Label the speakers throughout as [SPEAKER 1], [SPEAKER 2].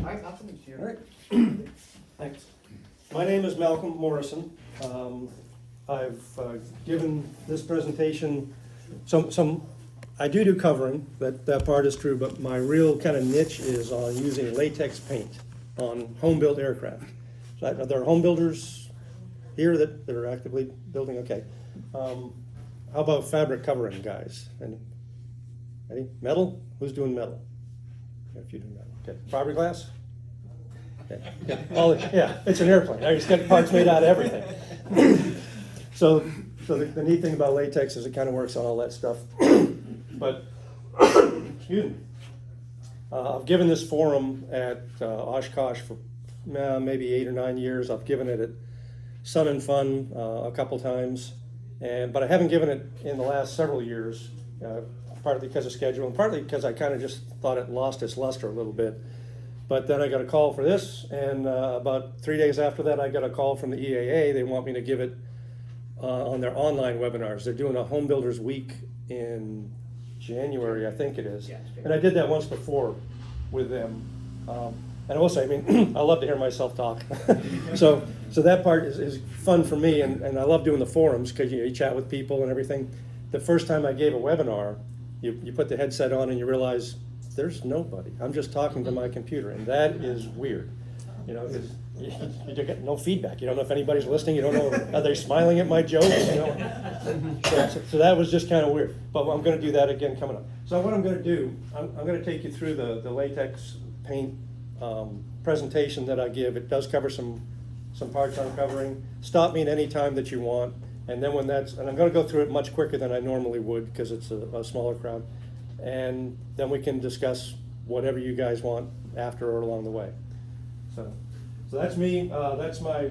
[SPEAKER 1] I'll come to you.
[SPEAKER 2] All right. Thanks. My name is Malcolm Morrison. I've given this presentation some. I do covering, that part is true, but my real kind of niche is on using latex paint on home-built aircraft. So there are home builders here that are actively building. Okay. How about fabric covering, guys? Any metal? Who's doing metal? If you do metal. Okay. Fiberglass? Okay. Yeah, it's an airplane. I just got parts made out of everything. So the neat thing about latex is it kind of works on all that stuff. But, excuse me, I've given this forum at Oshkosh for maybe 8 or 9 years. I've given it at Sun and Fun a couple times, but I haven't given it in the last several years, partly because of schedule and partly because I kind of just thought it lost its luster a little bit. But then I got a call for this, and about 3 days after that, I got a call from the EAA. They want me to give it on their online webinars. They're doing a Home Builders Week in January, I think it is.
[SPEAKER 1] Yeah,
[SPEAKER 2] and I did that once before with them. And I will say, I mean, I love to hear myself talk. so that part is fun for me, and I love doing the forums because you chat with people and everything. The first time I gave a webinar, you put the headset on and you realize there's nobody. I'm just talking to my computer, and that is weird. You know, you get no feedback. You don't know if anybody's listening. You don't know, are they smiling at my jokes? You know? So that was just kind of weird. But I'm going to do that again coming up. So what I'm going to do, I'm going to take you through the latex paint presentation that I give. It does cover some parts I'm covering. Stop me at any time that you want. And then and I'm going to go through it much quicker than I normally would because it's a smaller crowd. And then we can discuss whatever you guys want after or along the way. So that's me. That's my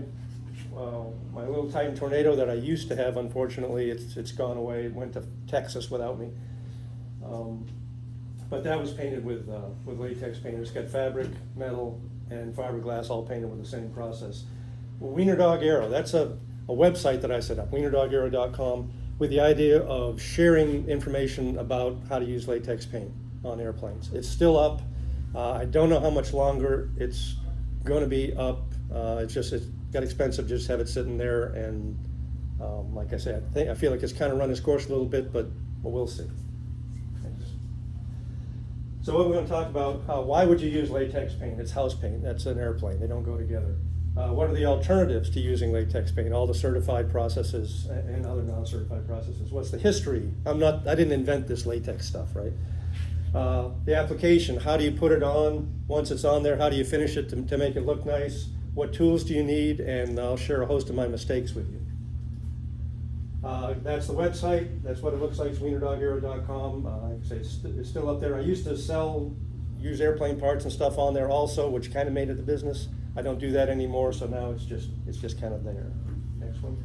[SPEAKER 2] little Titan Tornado that I used to have. Unfortunately, it's gone away. It went to Texas without me. But that was painted with latex paint. It's got fabric, metal, and fiberglass all painted with the same process. Well, Wiener Dog Aero. That's a website that I set up, wienerdogaero.com, with the idea of sharing information about how to use latex paint on airplanes. It's still up. I don't know how much longer it's going to be up. It got expensive just have it sitting there, and like I said, I feel like it's kind of run its course a little bit, but we'll see. Thanks. So what we're going to talk about, why would you use latex paint? It's house paint. That's an airplane. They don't go together. What are the alternatives to using latex paint? All the certified processes and other non-certified processes. What's the history? I didn't invent this latex stuff, right? The application, how do you put it on? Once it's on there, how do you finish it to make it look nice? What tools do you need? And I'll share a host of my mistakes with you. That's the website. That's what it looks like. It's wienerdogaero.com. Like I say, it's still up there. I used to use airplane parts and stuff on there also, which kind of made it the business. I don't do that anymore, so now it's just kind of there. Next one.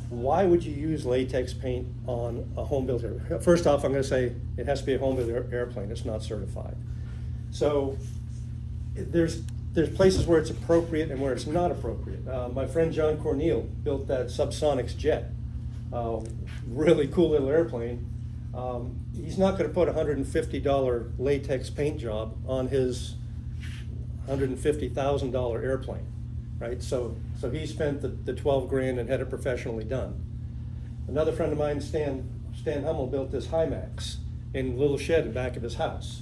[SPEAKER 2] Why would you use latex paint on a home built airplane? First off, I'm going to say it has to be a home built airplane. It's not certified. So there's places where it's appropriate and where it's not appropriate. My friend John Corneal built that Subsonics jet. Really cool little airplane. He's not going to put a $150 latex paint job on his $150,000 airplane, right? So he spent the 12 grand and had it professionally done. Another friend of mine, Stan Hummel, built this Hymax in a little shed in the back of his house.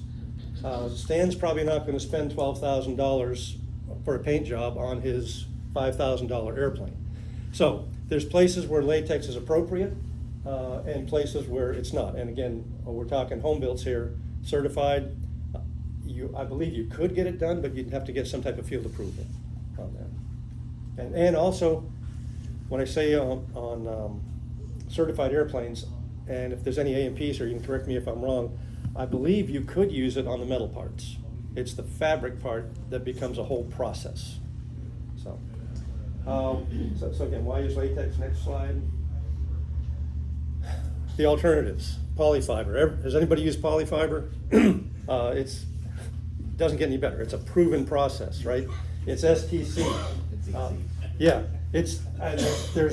[SPEAKER 2] Stan's probably not going to spend $12,000 for a paint job on his $5,000 airplane. So there's places where latex is appropriate and places where it's not. And again, we're talking home builds here, certified. I believe you could get it done, but you'd have to get some type of field approval on that. And also, when I say on certified airplanes, and if there's any A&Ps, or you can correct me if I'm wrong, I believe you could use it on the metal parts. It's the fabric part that becomes a whole process. So again, why use latex? Next slide. The alternatives, polyfiber. Has anybody used polyfiber? It doesn't get any better. It's a proven process, right? It's STC.
[SPEAKER 1] It's easy.
[SPEAKER 2] Yeah, there's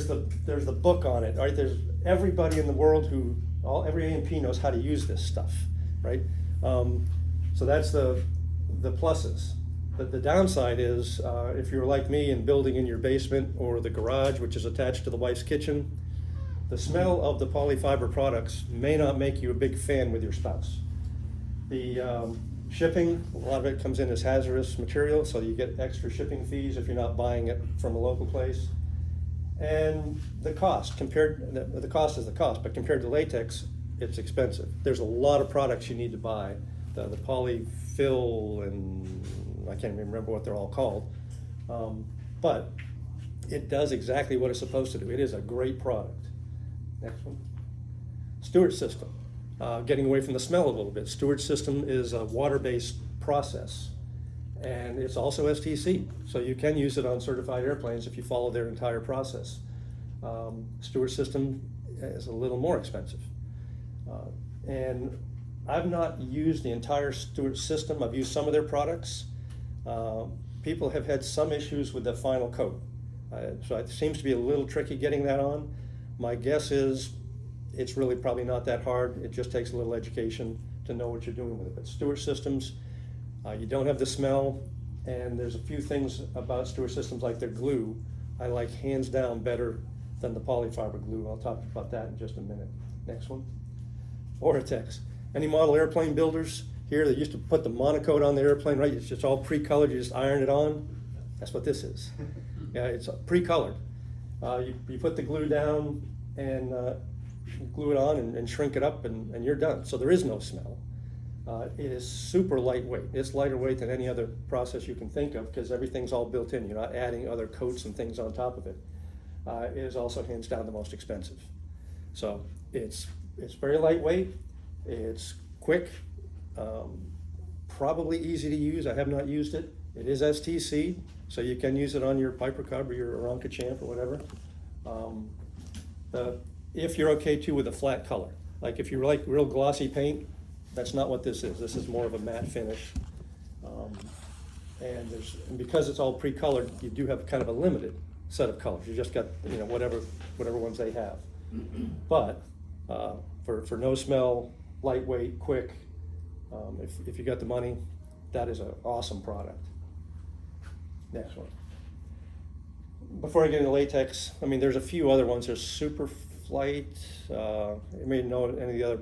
[SPEAKER 2] the book on it, right? There's everybody in the world every A&P knows how to use this stuff, right? So that's the pluses. The downside is, if you're like me and building in your basement or the garage, which is attached to the wife's kitchen, the smell of the polyfiber products may not make you a big fan with your spouse. The shipping, a lot of it comes in as hazardous material, so you get extra shipping fees if you're not buying it from a local place. And the cost, the cost is the cost, but compared to latex, it's expensive. There's a lot of products you need to buy. The polyfill, and I can't even remember what they're all called. But it does exactly what it's supposed to do. It is a great product. Next one. Storage system. Getting away from the smell a little bit. Storage system is a water-based process, and it's also STC, so you can use it on certified airplanes if you follow their entire process. Storage system is a little more expensive. And I've not used the entire storage system. I've used some of their products. People have had some issues with the final coat. So it seems to be a little tricky getting that on. My guess is it's really probably not that hard. It just takes a little education to know what you're doing with it. But storage systems, you don't have the smell, and there's a few things about storage systems like their glue I like hands down better than the polyfiber glue. I'll talk about that in just a minute. Next one. Vortex. Any model airplane builders here that used to put the monocoat on the airplane, right? It's just all pre-colored, you just iron it on. That's what this is. Yeah, it's pre-colored. You put the glue down and glue it on and shrink it up, and you're done. So there is no smell. It is super lightweight. It's lighter weight than any other process you can think of because everything's all built in. You're not adding other coats and things on top of it. It is also hands down the most expensive. So it's very lightweight. It's quick, probably easy to use. I have not used it. It is STC, so you can use it on your Piper Cub or your Aronca Champ or whatever. If you're okay too with a flat color, like if you like real glossy paint, that's not what this is. This is more of a matte finish. And because it's all pre-colored, you do have kind of a limited set of colors. You just got whatever ones they have. But for no smell, lightweight, quick, if you got the money, that is an awesome product. Next one. Before I get into latex, I mean, there's a few other ones. There's Superflight. You may know any of the other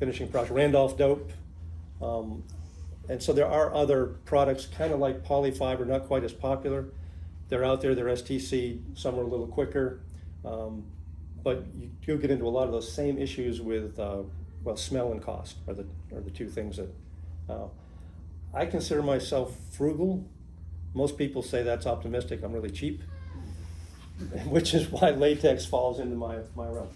[SPEAKER 2] finishing products. Randolph Dope. And so there are other products, kind of like polyfiber, not quite as popular. They're out there. They're STC. Some are a little quicker. But you do get into a lot of those same issues with smell and cost are the two things that I consider myself frugal. Most people say that's optimistic. I'm really cheap, which is why latex falls into my realm.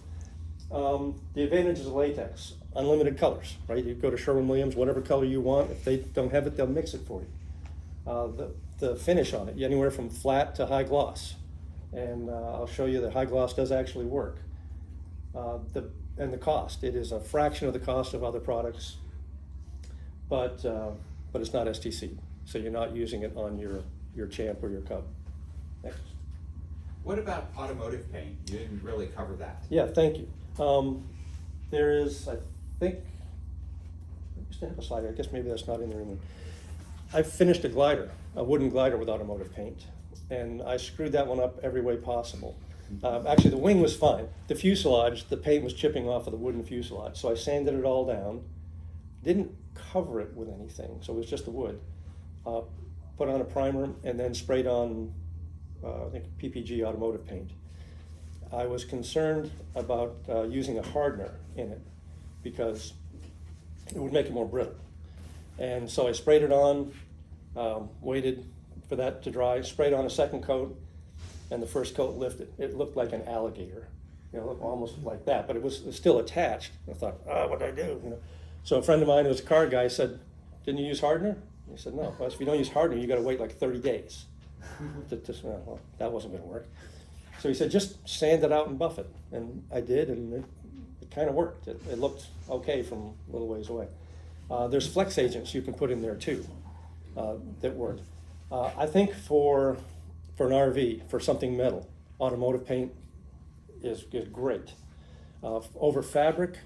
[SPEAKER 2] The advantages of latex: unlimited colors, right? You go to Sherwin-Williams, whatever color you want. If they don't have it, they'll mix it for you. The finish on it, anywhere from flat to high gloss. And I'll show you that high gloss does actually work. And the cost, it is a fraction of the cost of other products, but it's not STC, so you're not using it on your Champ or your Cub. Next.
[SPEAKER 1] What about automotive paint? You didn't really cover that.
[SPEAKER 2] Yeah, thank you. There is, I think, I used to have a slide. I guess maybe that's not in there anymore. I finished a wooden glider with automotive paint, and I screwed that one up every way possible. Actually, the wing was fine. The fuselage, the paint was chipping off of the wooden fuselage, so I sanded it all down. Didn't cover it with anything, so it was just the wood. Put on a primer and then sprayed on, I think, PPG automotive paint. I was concerned about using a hardener in it because it would make it more brittle. And so I sprayed it on, waited for that to dry, sprayed on a second coat, and the first coat lifted. It looked like an alligator, almost like that, but it was still attached. I thought, what did I do? So a friend of mine who was a car guy said, "Didn't you use hardener?" He said, "No." Well, if you don't use hardener, you got to wait like 30 days. Well, that wasn't going to work. So he said, "Just sand it out and buff it." And I did, and it kind of worked. It looked okay from a little ways away. There's flex agents you can put in there too that work. I think for an RV, for something metal, automotive paint is great. Over fabric,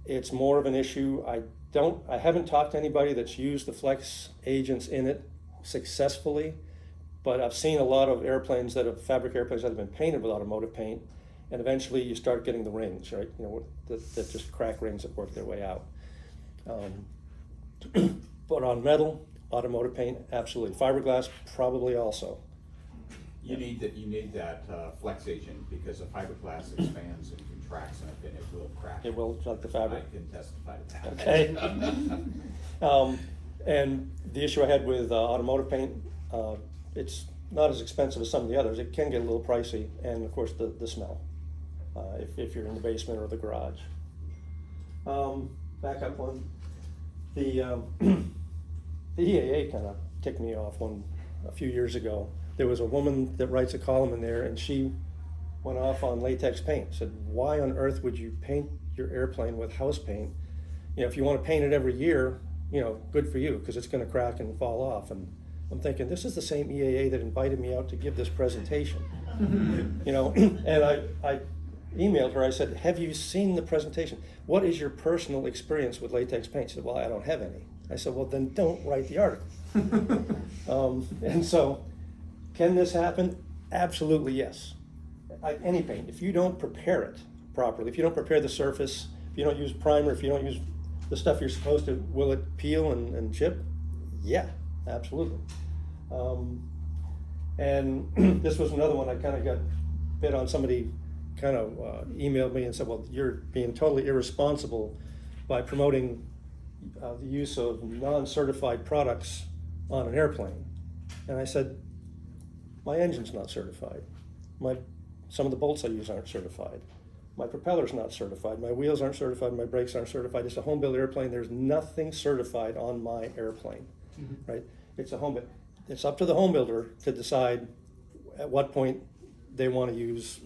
[SPEAKER 2] it's more of an issue. I haven't talked to anybody that's used the flex agents in it successfully, but I've seen a lot of airplanes fabric airplanes that have been painted with automotive paint, and eventually you start getting the rings, right? You know, that just crack rings that work their way out. But on metal, automotive paint, absolutely. Fiberglass, probably also.
[SPEAKER 1] You need that flex agent, because the fiberglass expands and contracts and it will crack.
[SPEAKER 2] It will, like the fabric.
[SPEAKER 1] I can testify to that.
[SPEAKER 2] Okay. And the issue I had with automotive paint, it's not as expensive as some of the others. It can get a little pricey, and of course the smell, if you're in the basement or the garage. Back up one. The EAA kind of ticked me off a few years ago. There was a woman that writes a column in there, and she went off on latex paint. Said, why on earth would you paint your airplane with house paint? You know, if you want to paint it every year, you know, good for you, because it's going to crack and fall off. And I'm thinking, this is the same EAA that invited me out to give this presentation. You know, and I emailed her. I said, have you seen the presentation? What is your personal experience with latex paint? She said, well, I don't have any. I said, well, then don't write the article. And so, can this happen? Absolutely yes. Any paint, if you don't prepare it properly, if you don't prepare the surface, if you don't use primer, if you don't use the stuff you're supposed to, will it peel and chip? Yeah, absolutely. And this was another one I kind of got bit on. Somebody kind of emailed me and said, well, you're being totally irresponsible by promoting the use of non-certified products on an airplane. And I said, my engine's not certified. Some of the bolts I use aren't certified. My propeller's not certified. My wheels aren't certified. My brakes aren't certified. It's a home built airplane. There's nothing certified on my airplane, right? It's a home build. It's up to the home builder to decide at what point they want to use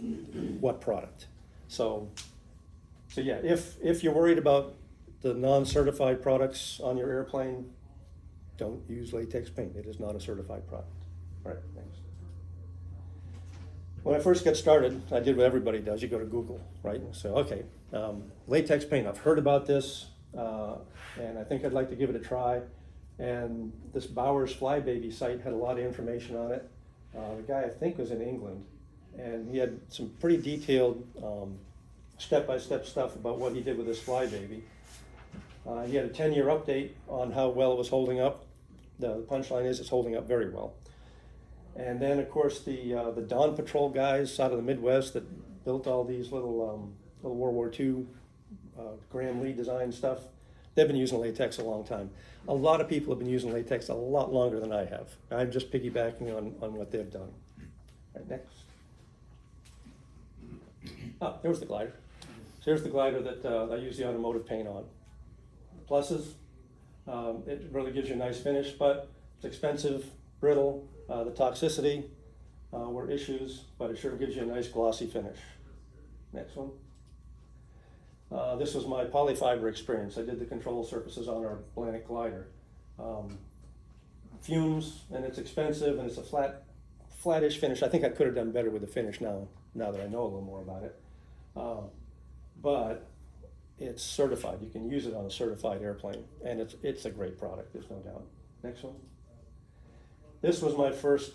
[SPEAKER 2] what product. So yeah, if you're worried about the non-certified products on your airplane, don't use latex paint. It is not a certified product. All right, thanks. When I first got started, I did what everybody does. You go to Google, right? And so, okay, latex paint, I've heard about this, and I think I'd like to give it a try. And this Bowers Flybaby site had a lot of information on it. The guy, I think, was in England, and he had some pretty detailed step-by-step stuff about what he did with this Flybaby. He had a 10-year update on how well it was holding up. The punchline is it's holding up very well. And then, of course, the Dawn Patrol guys out of the Midwest that built all these little World War II Graham Lee design stuff, they've been using latex a long time. A lot of people have been using latex a lot longer than I have. I'm just piggybacking on what they've done. All right, next. There was the glider. So here's the glider that I use the automotive paint on. Pluses, it really gives you a nice finish, but it's expensive, brittle. The toxicity were issues, but it sure gives you a nice glossy finish. Next one. This was my polyfiber experience. I did the control surfaces on our Atlantic glider. Fumes, and it's expensive, and it's a flattish finish. I think I could have done better with the finish now that I know a little more about it. But it's certified. You can use it on a certified airplane, and it's a great product, there's no doubt. Next one. This was my first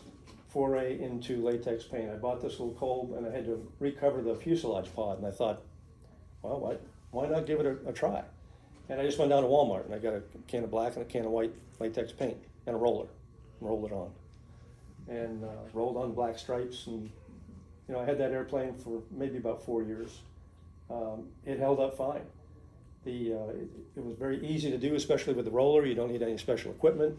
[SPEAKER 2] foray into latex paint. I bought this little Kolb, and I had to recover the fuselage pod, and I thought, well, why not give it a try? And I just went down to Walmart, and I got a can of black and a can of white latex paint and a roller, and rolled it on. And rolled on black stripes, and I had that airplane for maybe about 4 years. It held up fine. It was very easy to do, especially with the roller. You don't need any special equipment.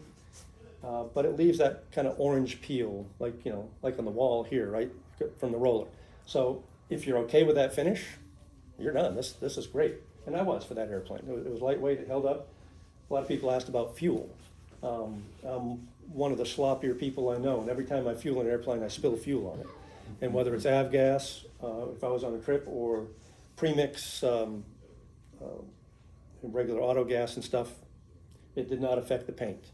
[SPEAKER 2] But it leaves that kind of orange peel, like on the wall here, right, from the roller. So if you're okay with that finish, you're done. This is great. And I was for that airplane. It was lightweight, it held up. A lot of people asked about fuel. I'm one of the sloppier people I know, and every time I fuel an airplane, I spill fuel on it. And whether it's avgas, if I was on a trip, or premix, regular auto gas and stuff, it did not affect the paint.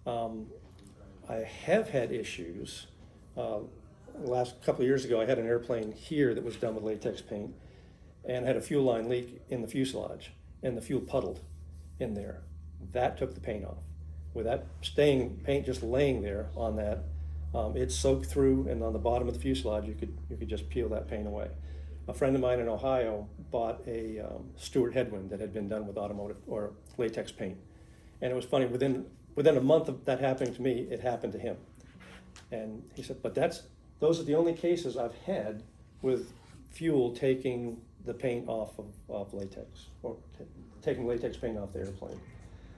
[SPEAKER 2] I have had issues. The last couple of years ago, I had an airplane here that was done with latex paint and had a fuel line leak in the fuselage, and the fuel puddled in there. That took the paint off. with that paint just laying there on that, it soaked through, and on the bottom of the fuselage, you could just peel that paint away. A friend of mine in Ohio bought a Stewart headwind that had been done with automotive or latex paint, and it was funny. Within a month of that happening to me, it happened to him, and he said, "But those are the only cases I've had with fuel taking the paint off of latex, or taking latex paint off the airplane."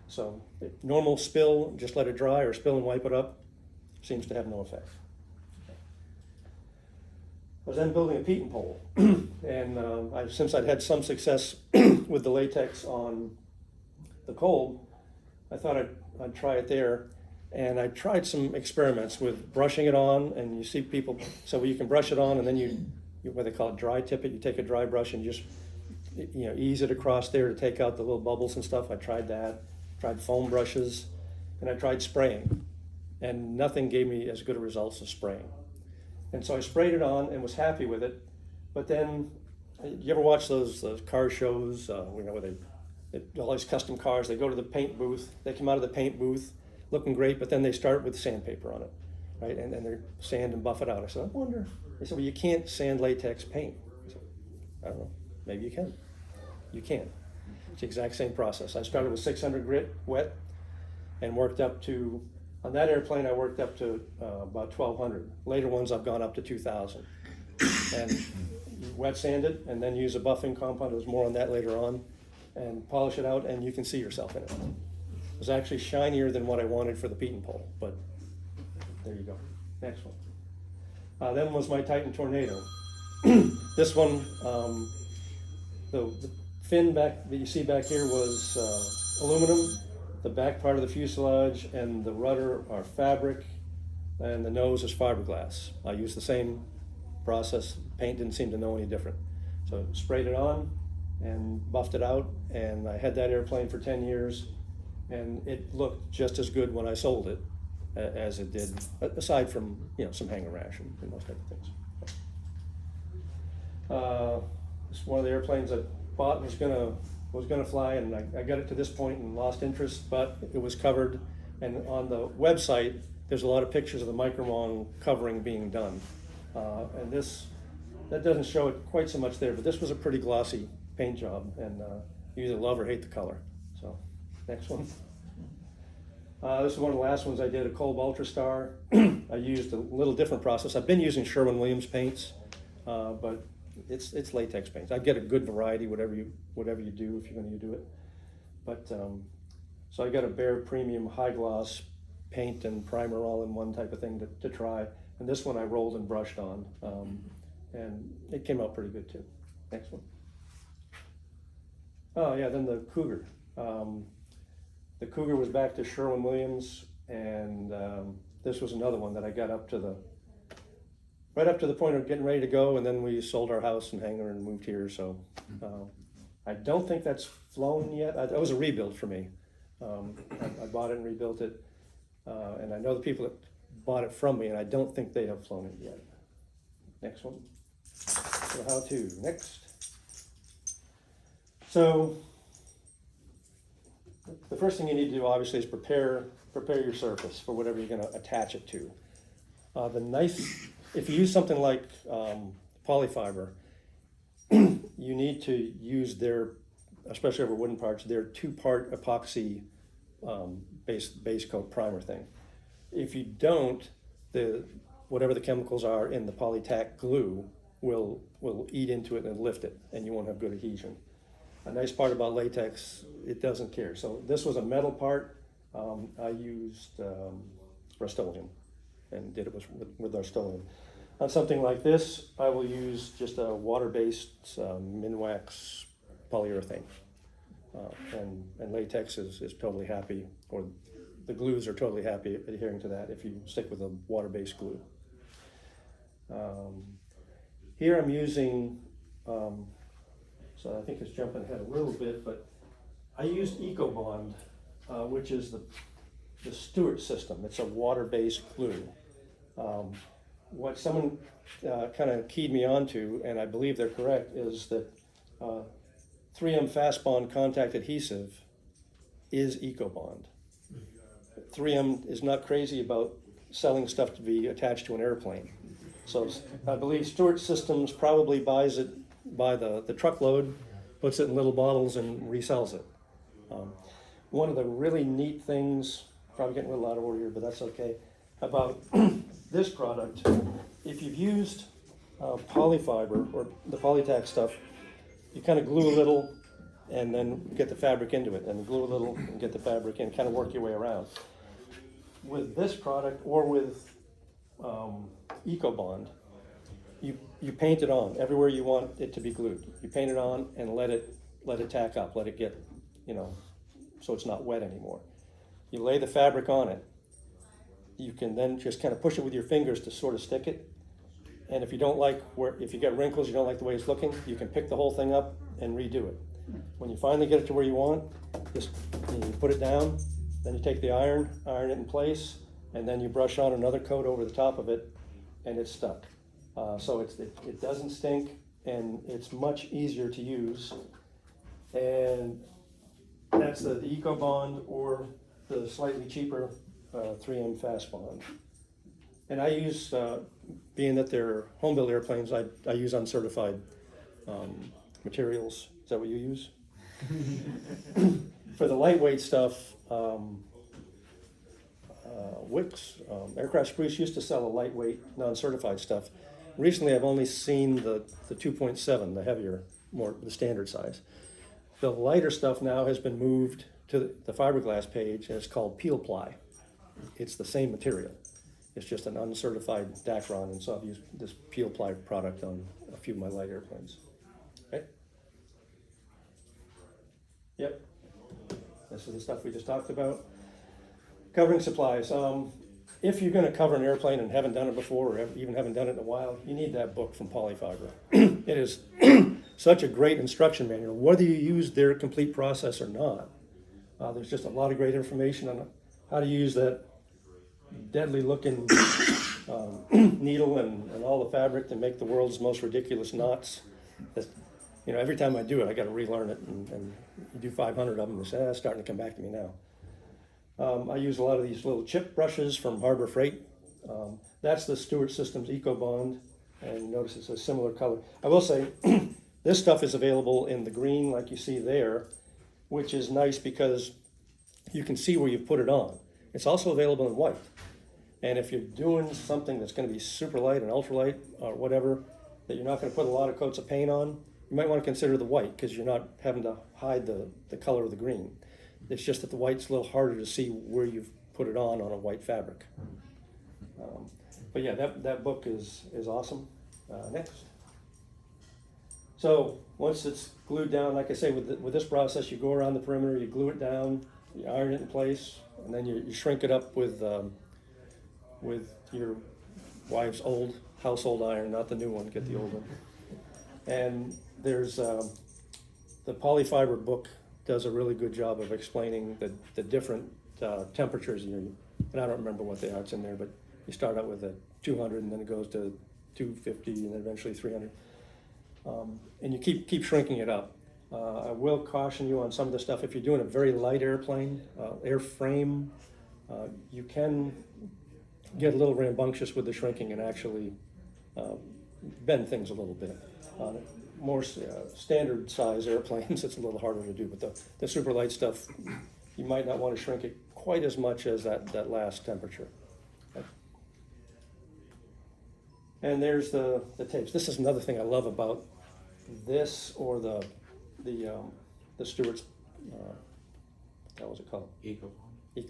[SPEAKER 2] So normal spill, just let it dry, or spill and wipe it up, seems to have no effect. I was then building a peat pole, and since I'd had some success with the latex on the cold, I thought I'd try it there. And I tried some experiments with brushing it on, and you see people, so you can brush it on, and then you what they call it, dry tip it. You take a dry brush and just ease it across there to take out the little bubbles and stuff. I tried that, tried foam brushes, and I tried spraying, and nothing gave me as good a results as spraying. And so I sprayed it on and was happy with it. But then, you ever watch those car shows, where they all these custom cars, they go to the paint booth, they come out of the paint booth looking great, but then they start with sandpaper on it, right? And they're sand and buff it out. I said, I wonder. They said, well, you can't sand latex paint. I said, I don't know, maybe you can. You can. It's the exact same process. I started with 600 grit wet and worked up to, on that airplane, I worked up to about 1,200. Later ones, I've gone up to 2,000. And you wet sand it, and then use a buffing compound. There's more on that later on. And polish it out, and you can see yourself in it. It was actually shinier than what I wanted for the peat pole, but there you go. Next one. Then was my Titan Tornado. This one, the fin back that you see back here was aluminum. The back part of the fuselage and the rudder are fabric, and the nose is fiberglass. I used the same process. Paint didn't seem to know any different. So sprayed it on and buffed it out, and I had that airplane for 10 years, and it looked just as good when I sold it as it did, aside from some hanger rash and those type of things. It's one of the airplanes I bought was gonna fly, and I got it to this point and lost interest, but it was covered, and on the website there's a lot of pictures of the Micromon covering being done, and that doesn't show it quite so much there, but this was a pretty glossy paint job, and you either love or hate the color. So next one. This is one of the last ones I did, a Kolb Ultrastar. I used a little different process. I've been using Sherwin-Williams paints, but it's latex paints. I get a good variety, whatever you do, if you're going to do it. But so I got a Behr Premium high gloss paint and primer all in one type of thing to try. And this one I rolled and brushed on, and it came out pretty good too. Next one. Oh yeah, then the Cougar. The Cougar was back to Sherwin-Williams, and this was another one that I got right up to the point of getting ready to go, and then we sold our house and hangar and moved here. So I don't think that's flown yet. That was a rebuild for me. I bought it and rebuilt it, and I know the people that bought it from me, and I don't think they have flown it yet. Next one. So how to next. So the first thing you need to do, obviously, is prepare your surface for whatever you're going to attach it to. If you use something like polyfiber, you need to use their, especially over wooden parts, their 2-part epoxy base coat primer thing. If you don't, whatever the chemicals are in the polytack glue will eat into it and lift it, and you won't have good adhesion. A nice part about latex, it doesn't care. So this was a metal part. I used Rust-Oleum and did it with Rust-Oleum. On something like this, I will use just a water-based Minwax polyurethane. And latex is totally happy, or the glues are totally happy adhering to that if you stick with a water-based glue. Here I'm using, so I think it's jumping ahead a little bit, but I used EcoBond, which is the Stewart system. It's a water-based glue. What someone kind of keyed me onto, and I believe they're correct, is that 3M Fast Bond contact adhesive is EcoBond. 3M is not crazy about selling stuff to be attached to an airplane. So I believe Stewart Systems probably buys it by the truckload, puts it in little bottles and resells it. One of the really neat things, probably getting a little out of order here, but that's okay, about this product, if you've used polyfiber or the Polytack stuff, you kind of glue a little and then get the fabric into it, and glue a little and get the fabric in, kind of work your way around. With this product or with EcoBond, you paint it on everywhere you want it to be glued. You paint it on and let it tack up, let it get, so it's not wet anymore. You lay the fabric on it. You can then just kind of push it with your fingers to sort of stick it. And if you don't like if you get wrinkles, you don't like the way it's looking, you can pick the whole thing up and redo it. When you finally get it to where you want, just you put it down, then you take the iron it in place, and then you brush on another coat over the top of it, and it's stuck. So it doesn't stink, and it's much easier to use. And that's the EcoBond or the slightly cheaper 3M Fast Bond. And I use, being that they're home built airplanes, I use uncertified materials. Is that what you use? For the lightweight stuff, Wix, Aircraft Spruce used to sell a lightweight, non-certified stuff. Recently, I've only seen the 2.7, the heavier, more the standard size. The lighter stuff now has been moved to the fiberglass page, and it's called Peel Ply. It's the same material. It's just an uncertified Dacron, and so I've used this Peel Ply product on a few of my light airplanes. Okay? Yep. This is the stuff we just talked about. Covering supplies. If you're going to cover an airplane and haven't done it before, or even haven't done it in a while, you need that book from Polyfiber. It is such a great instruction manual, whether you use their complete process or not. There's just a lot of great information on how to use that deadly looking needle and all the fabric to make the world's most ridiculous knots. That, every time I do it, I got to relearn it, and you do 500 of them, it's starting to come back to me now. I use a lot of these little chip brushes from Harbor Freight. That's the Stewart Systems EcoBond, and notice it's a similar color. I will say, this stuff is available in the green like you see there, which is nice because you can see where you put it on. It's also available in white. And if you're doing something that's going to be super light and ultralight or whatever, that you're not going to put a lot of coats of paint on, you might want to consider the white because you're not having to hide the color of the green. It's just that the white's a little harder to see where you've put it on a white fabric. But yeah, that book is awesome. Next. So once it's glued down, like I say, with this process, you go around the perimeter, you glue it down, you iron it in place, and then you shrink it up with your wife's old household iron, not the new one, get the old one. And there's the Polyfiber book does a really good job of explaining the different temperatures. And I don't remember what they are, it's in there, but you start out with a 200 and then it goes to 250 and then eventually 300. And you keep shrinking it up. I will caution you on some of the stuff. If you're doing a very light airplane, airframe, you can get a little rambunctious with the shrinking and actually bend things a little bit. More standard size airplanes, it's a little harder to do, but the super light stuff, you might not want to shrink it quite as much as that last temperature. Okay. And there's the tapes. This is another thing I love about this or the Stewart's, what was it called?
[SPEAKER 1] EcoBond.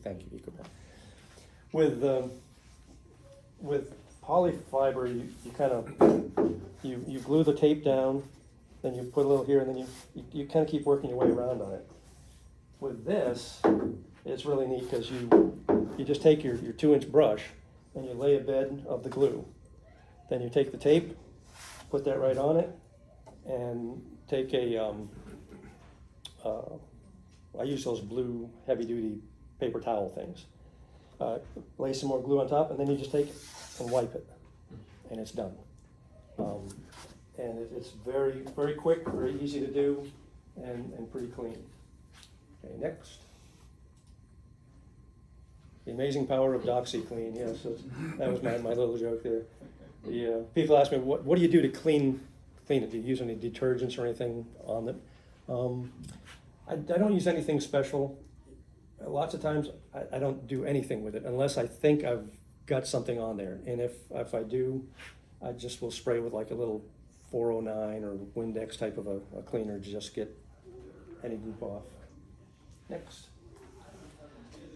[SPEAKER 2] Thank you, EcoBond. With Polyfiber, you kind of you glue the tape down, then you put a little here, and then you kind of keep working your way around on it. With this, it's really neat because you just take your 2-inch brush and you lay a bed of the glue. Then you take the tape, put that right on it, and take I use those blue heavy-duty paper towel things. Lay some more glue on top, and then you just take it and wipe it, and it's done. And it's very, very quick, very easy to do, and pretty clean. Okay, next. The amazing power of DoxyClean, yes, that was my little joke there. The, people ask me, what do you do to clean it? Do you use any detergents or anything on it? I don't use anything special. Lots of times, I don't do anything with it unless I think I've got something on there. And if I do, I just will spray with like a little 409 or Windex type of a cleaner to just get any goop off. Next.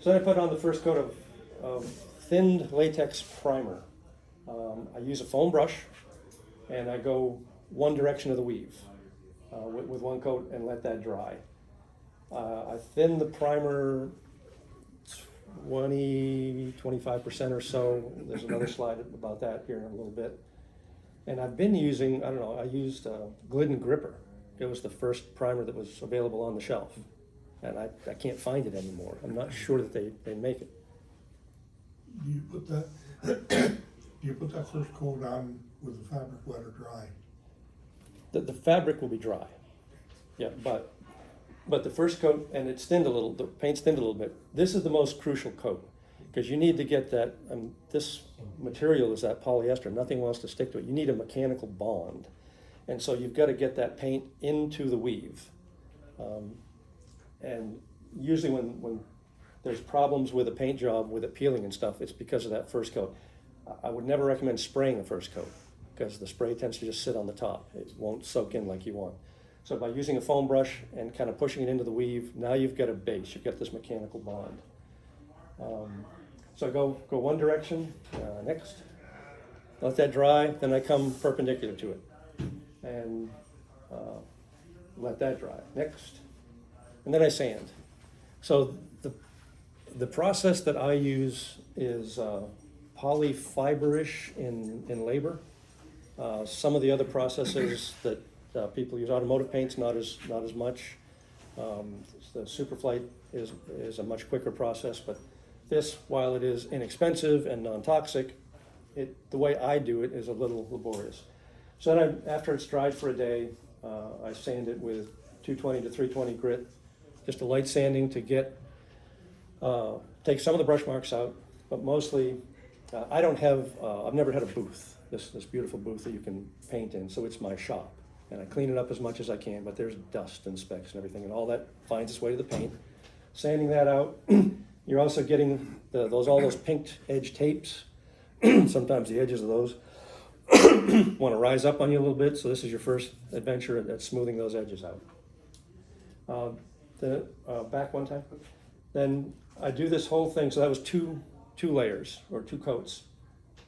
[SPEAKER 2] So then I put on the first coat of thinned latex primer. I use a foam brush, and I go one direction of the weave with one coat and let that dry. I thin the primer 20-25% or so. There's another slide about that here in a little bit. And I've been using, I don't know, I used Glidden Gripper. It was the first primer that was available on the shelf. And I can't find it anymore. I'm not sure that they make it.
[SPEAKER 3] Do you put that, do you put that first coat on with the fabric wet or dry?
[SPEAKER 2] The fabric will be dry. Yeah, but the first coat, and it's thinned a little, the paint's thinned a little bit. This is the most crucial coat, because you need to get that, this material is that polyester, nothing wants to stick to it. You need a mechanical bond. And so you've got to get that paint into the weave. And usually when there's problems with a paint job, with it peeling and stuff, it's because of that first coat. I would never recommend spraying the first coat, because the spray tends to just sit on the top. It won't soak in like you want. So by using a foam brush and kind of pushing it into the weave, now you've got a base, you've got this mechanical bond. So I go one direction, next, let that dry, then I come perpendicular to it, and let that dry, next, and then I sand. So the process that I use is polyfiber-ish in labor. Some of the other processes that people use, automotive paints, not as much. The Superflight is a much quicker process, but this, while it is inexpensive and non-toxic, the way I do it is a little laborious. So then after it's dried for a day, I sand it with 220 to 320 grit, just a light sanding to take some of the brush marks out, but mostly, I've never had a booth, this beautiful booth that you can paint in, so it's my shop. And I clean it up as much as I can, but there's dust and specks and everything, and all that finds its way to the paint. Sanding that out, you're also getting all those pinked edge tapes. Sometimes the edges of those want to rise up on you a little bit, so this is your first adventure at smoothing those edges out. Back one time. Then I do this whole thing, so that was two layers, or 2 coats.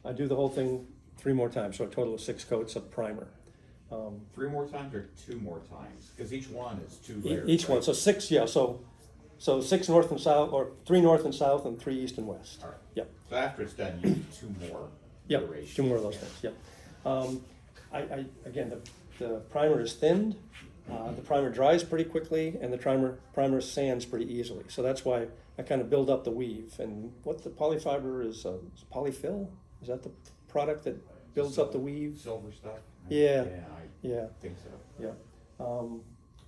[SPEAKER 2] I do the whole thing 3 more times, so a total of 6 coats of primer.
[SPEAKER 1] 3 more times or 2 more times? Because each one is 2 layers.
[SPEAKER 2] Each one, so 6, yeah, so 6 north and south, or 3 north and south, and 3 east and west.
[SPEAKER 1] All right.
[SPEAKER 2] Yep.
[SPEAKER 1] So after it's done, you do 2 more.
[SPEAKER 2] Yep,
[SPEAKER 1] iterations.
[SPEAKER 2] 2 more of those things, yep. Again, the primer is thinned, the primer dries pretty quickly, and the primer sands pretty easily. So that's why I kind of build up the weave. And what the polyfiber is polyfill? Is that the product that builds up the weave?
[SPEAKER 1] Silver stuff?
[SPEAKER 2] Yeah.
[SPEAKER 1] Yeah, I think so.
[SPEAKER 2] Yeah.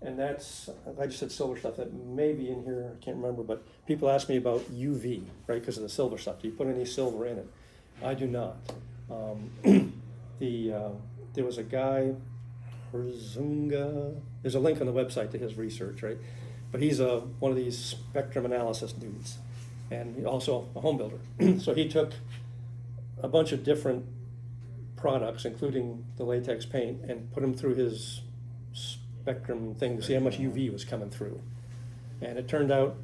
[SPEAKER 2] And that's, I just said silver stuff, that may be in here, I can't remember, but people ask me about UV, right, because of the silver stuff. Do you put any silver in it? I do not. There was a guy, Herzunga, there's a link on the website to his research, right? But he's one of these spectrum analysis dudes, and also a home builder. So he took a bunch of different products, including the latex paint, and put them through his spectrum thing to see how much UV was coming through. And it turned out,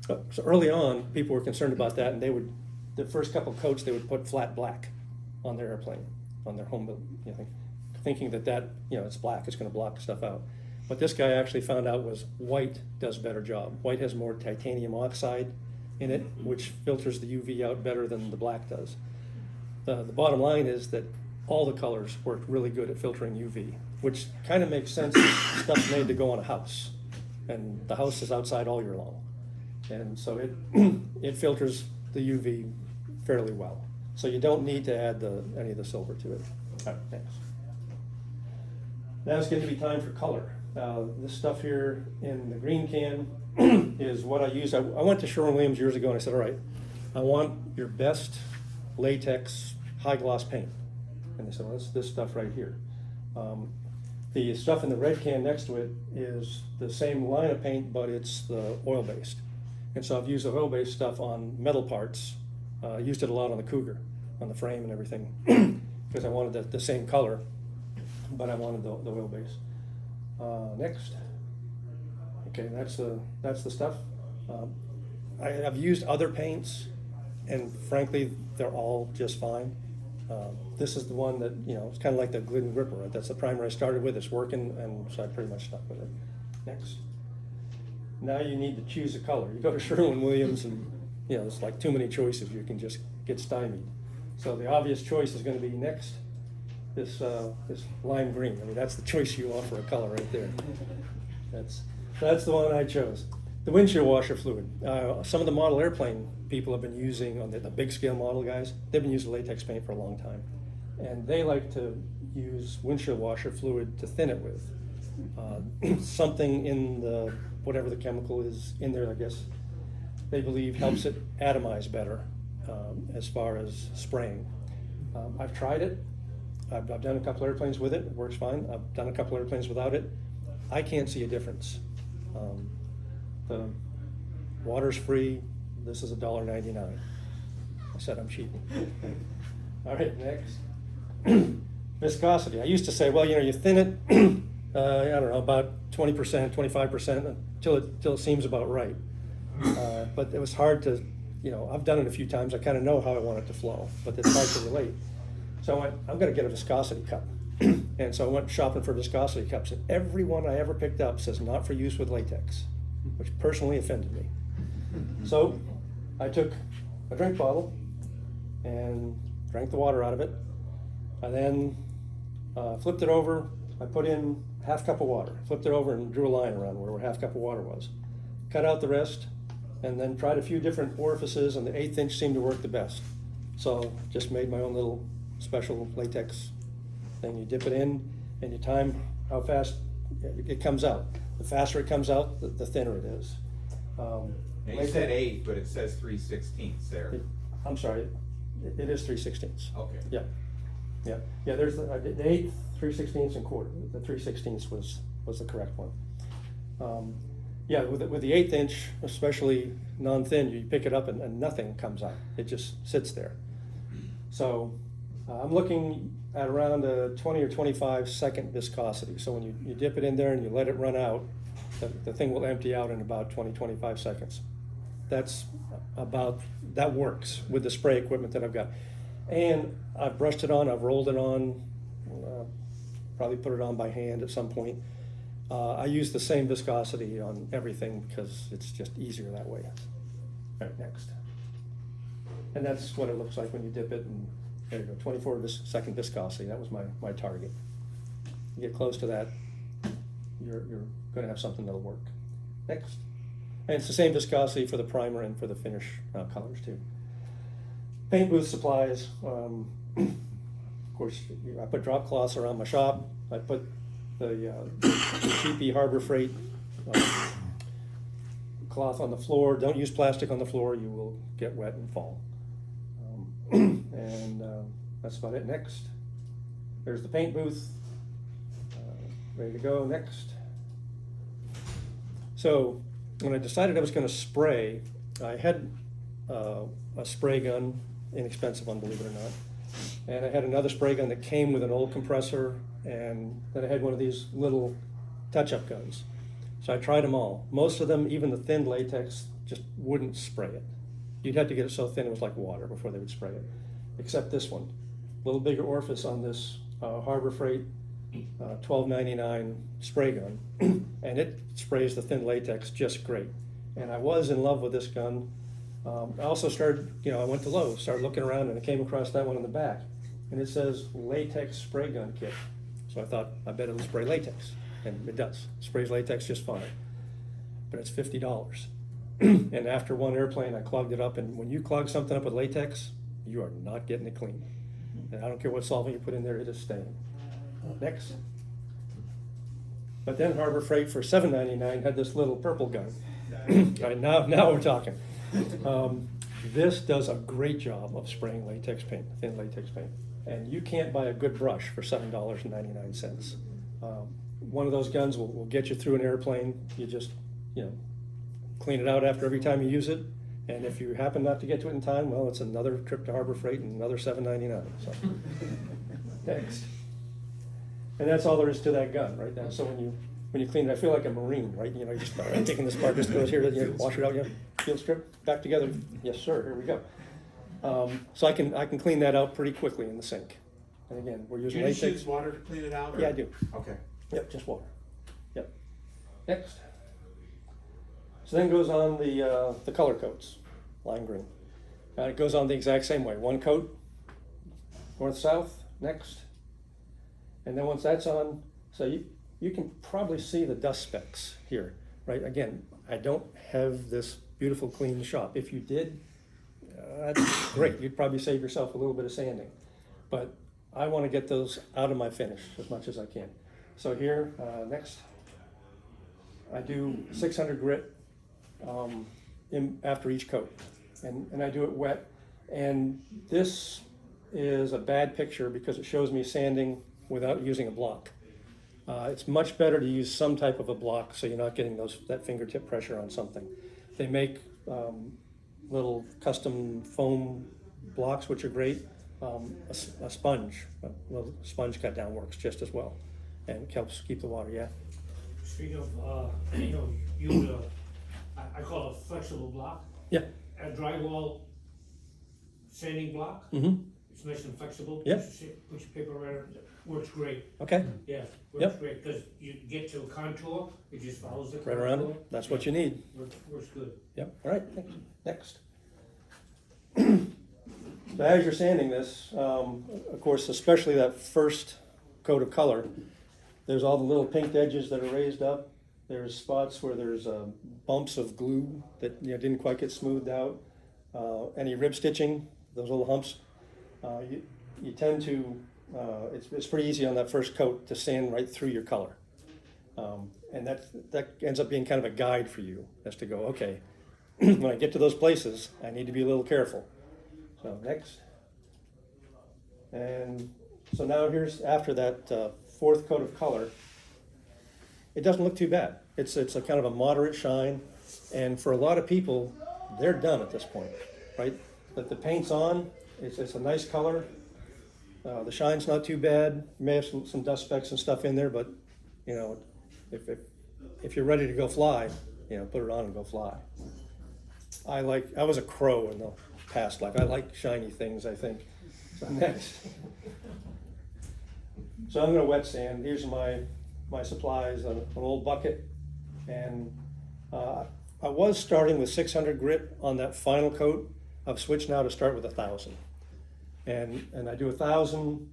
[SPEAKER 2] so early on, people were concerned about that, and the first couple coats, they would put flat black on their airplane, on their home build, thinking that it's black, it's going to block stuff out. What this guy actually found out was white does a better job. White has more titanium oxide in it, which filters the UV out better than the black does. The bottom line is that all the colors work really good at filtering UV, which kind of makes sense if stuff's made to go on a house, and the house is outside all year long. And so it filters the UV fairly well. So you don't need to add any of the silver to it. All right, thanks. Now it's going to be time for color. This stuff here in the green can is what I use. I went to Sherwin-Williams years ago and I said, all right, I want your best latex high gloss paint. And they said, well, it's this stuff right here. The stuff in the red can next to it is the same line of paint, but it's the oil-based. And so I've used the oil-based stuff on metal parts. I used it a lot on the Cougar, on the frame and everything, because I wanted the same color, but I wanted the oil-based. Next. Okay, that's the stuff. I've used other paints, and frankly, they're all just fine. This is the one that, it's kind of like the Glidden Gripper, right? That's the primer I started with, it's working, and so I pretty much stuck with it. Next. Now you need to choose a color. You go to Sherwin-Williams and, there's like too many choices, you can just get stymied. So the obvious choice is gonna be next, this lime green. I mean, that's the choice you want for a color right there. That's the one I chose. The windshield washer fluid. Some of the model airplane people have been using, on the big scale model guys, they've been using latex paint for a long time. And they like to use windshield washer fluid to thin it with. Something in the, whatever the chemical is in there, I guess, they believe helps it atomize better as far as spraying. I've tried it. I've done a couple airplanes with it. It works fine. I've done a couple airplanes without it. I can't see a difference. The water's free. This is $1.99. I said I'm cheap. All right, next. Viscosity. I used to say, well, you thin it, I don't know, about 20%, 25% until it seems about right. But it was hard to, I've done it a few times. I kind of know how I want it to flow, but it's hard to relate. So I went, I'm going to get a viscosity cup. And so I went shopping for viscosity cups, and every one I ever picked up says not for use with latex, which personally offended me. So I took a drink bottle and drank the water out of it. I then flipped it over. I put in half cup of water, flipped it over and drew a line around where half cup of water was. Cut out the rest, and then tried a few different orifices, and the 1/8 inch seemed to work the best. So just made my own little special latex thing. You dip it in, and you time how fast it comes out. The faster it comes out, the thinner it is.
[SPEAKER 1] Now you said 8, but it says 3/16 there.
[SPEAKER 2] I'm sorry, it is 3/16.
[SPEAKER 1] Okay.
[SPEAKER 2] Yeah. There's the 1/8, 3/16 and quarter. The 3/16 was the correct one. With the 1/8 inch, especially non-thin, you pick it up and nothing comes out. It just sits there. So I'm looking at around a 20 or 25 second viscosity. So when you dip it in there and you let it run out, the thing will empty out in about 20, 25 seconds. That works with the spray equipment that I've got. And I've brushed it on, I've rolled it on, probably put it on by hand at some point. I use the same viscosity on everything because it's just easier that way. All right, next. And that's what it looks like when you dip it, and there you go, 24-second viscosity. That was my target. You get close to that, you're going to have something that'll work. Next. And it's the same viscosity for the primer and for the finish colors too. Paint booth supplies. Of course, I put drop cloths around my shop. I put the cheapy Harbor Freight cloth on the floor. Don't use plastic on the floor. You will get wet and fall. And that's about it. Next. There's the paint booth. Ready to go. Next. So when I decided I was going to spray, I had a spray gun, inexpensive one, believe it or not. And I had another spray gun that came with an old compressor, and then I had one of these little touch-up guns. So I tried them all. Most of them, even the thin latex, just wouldn't spray it. You'd have to get it so thin it was like water before they would spray it. Except this one. A little bigger orifice on this Harbor Freight $12.99 spray gun, and it sprays the thin latex just great. And I was in love with this gun. I also started, I went to Lowe's, started looking around, and I came across that one in the back, and it says latex spray gun kit. So I thought, I bet it'll spray latex, and it does. It sprays latex just fine, but it's $50. And after one airplane, I clogged it up, and when you clog something up with latex, you are not getting it clean. And I don't care what solvent you put in there, it is staying. Next. But then Harbor Freight for $7.99 had this little purple gun. All right, now we're talking. This does a great job of spraying latex paint, thin latex paint. And you can't buy a good brush for $7.99. One of those guns will get you through an airplane. You just, clean it out after every time you use it. And if you happen not to get to it in time, well, it's another trip to Harbor Freight and another $7.99. So, next. And that's all there is to that gun right now. So when you clean it, I feel like a Marine, right? You just start taking this part, just goes here, wash it out, field strip, back together. Yes, sir, here we go. So I can clean that out pretty quickly in the sink. And again, we're using
[SPEAKER 1] Do you just
[SPEAKER 2] latex.
[SPEAKER 1] use water to clean it out? Or?
[SPEAKER 2] Yeah, I do.
[SPEAKER 1] Okay.
[SPEAKER 2] Yep, just water. Yep. Next. So then goes on the color coats, lime green. It goes on the exact same way. One coat, north-south, next. And then once that's on, so you can probably see the dust specks here, right? Again, I don't have this beautiful clean shop. If you did, that's great. You'd probably save yourself a little bit of sanding. But I want to get those out of my finish as much as I can. So here, next, I do 600 grit after each coat. And I do it wet. And this is a bad picture because it shows me sanding without using a block. It's much better to use some type of a block so you're not getting that fingertip pressure on something. They make little custom foam blocks, which are great. A sponge, a little sponge cut down works just as well, and helps keep the water. Yeah.
[SPEAKER 4] Speaking of, use I call it a flexible block.
[SPEAKER 2] Yeah.
[SPEAKER 4] A drywall sanding block.
[SPEAKER 2] Mm-hmm.
[SPEAKER 4] It's nice and flexible.
[SPEAKER 2] Yep.
[SPEAKER 4] Put your paper right on it. Works great.
[SPEAKER 2] Okay.
[SPEAKER 4] Yeah, works
[SPEAKER 2] Yep.
[SPEAKER 4] great because you get to a contour, it just follows the
[SPEAKER 2] Right
[SPEAKER 4] contour.
[SPEAKER 2] around it. That's what you need.
[SPEAKER 4] Works good.
[SPEAKER 2] Yep. All right. Next. So as you're sanding this, of course, especially that first coat of color, there's all the little pinked edges that are raised up. There's spots where there's bumps of glue that didn't quite get smoothed out. Any rib stitching, those little humps. You tend to, it's pretty easy on that first coat to sand right through your color. And that ends up being kind of a guide for you as to go, okay, when I get to those places, I need to be a little careful. So next. And so now here's after that fourth coat of color. It doesn't look too bad. It's a kind of a moderate shine, and for a lot of people, they're done at this point, right? But the paint's on. It's a nice color. The shine's not too bad. You may have some dust specks and stuff in there, but if you're ready to go fly, put it on and go fly. I was a crow in the past life. I like shiny things, I think. So next. So I'm gonna wet sand. Here's my supplies, an old bucket. And I was starting with 600 grit on that final coat. I've switched now to start with 1,000. And I do 1,000,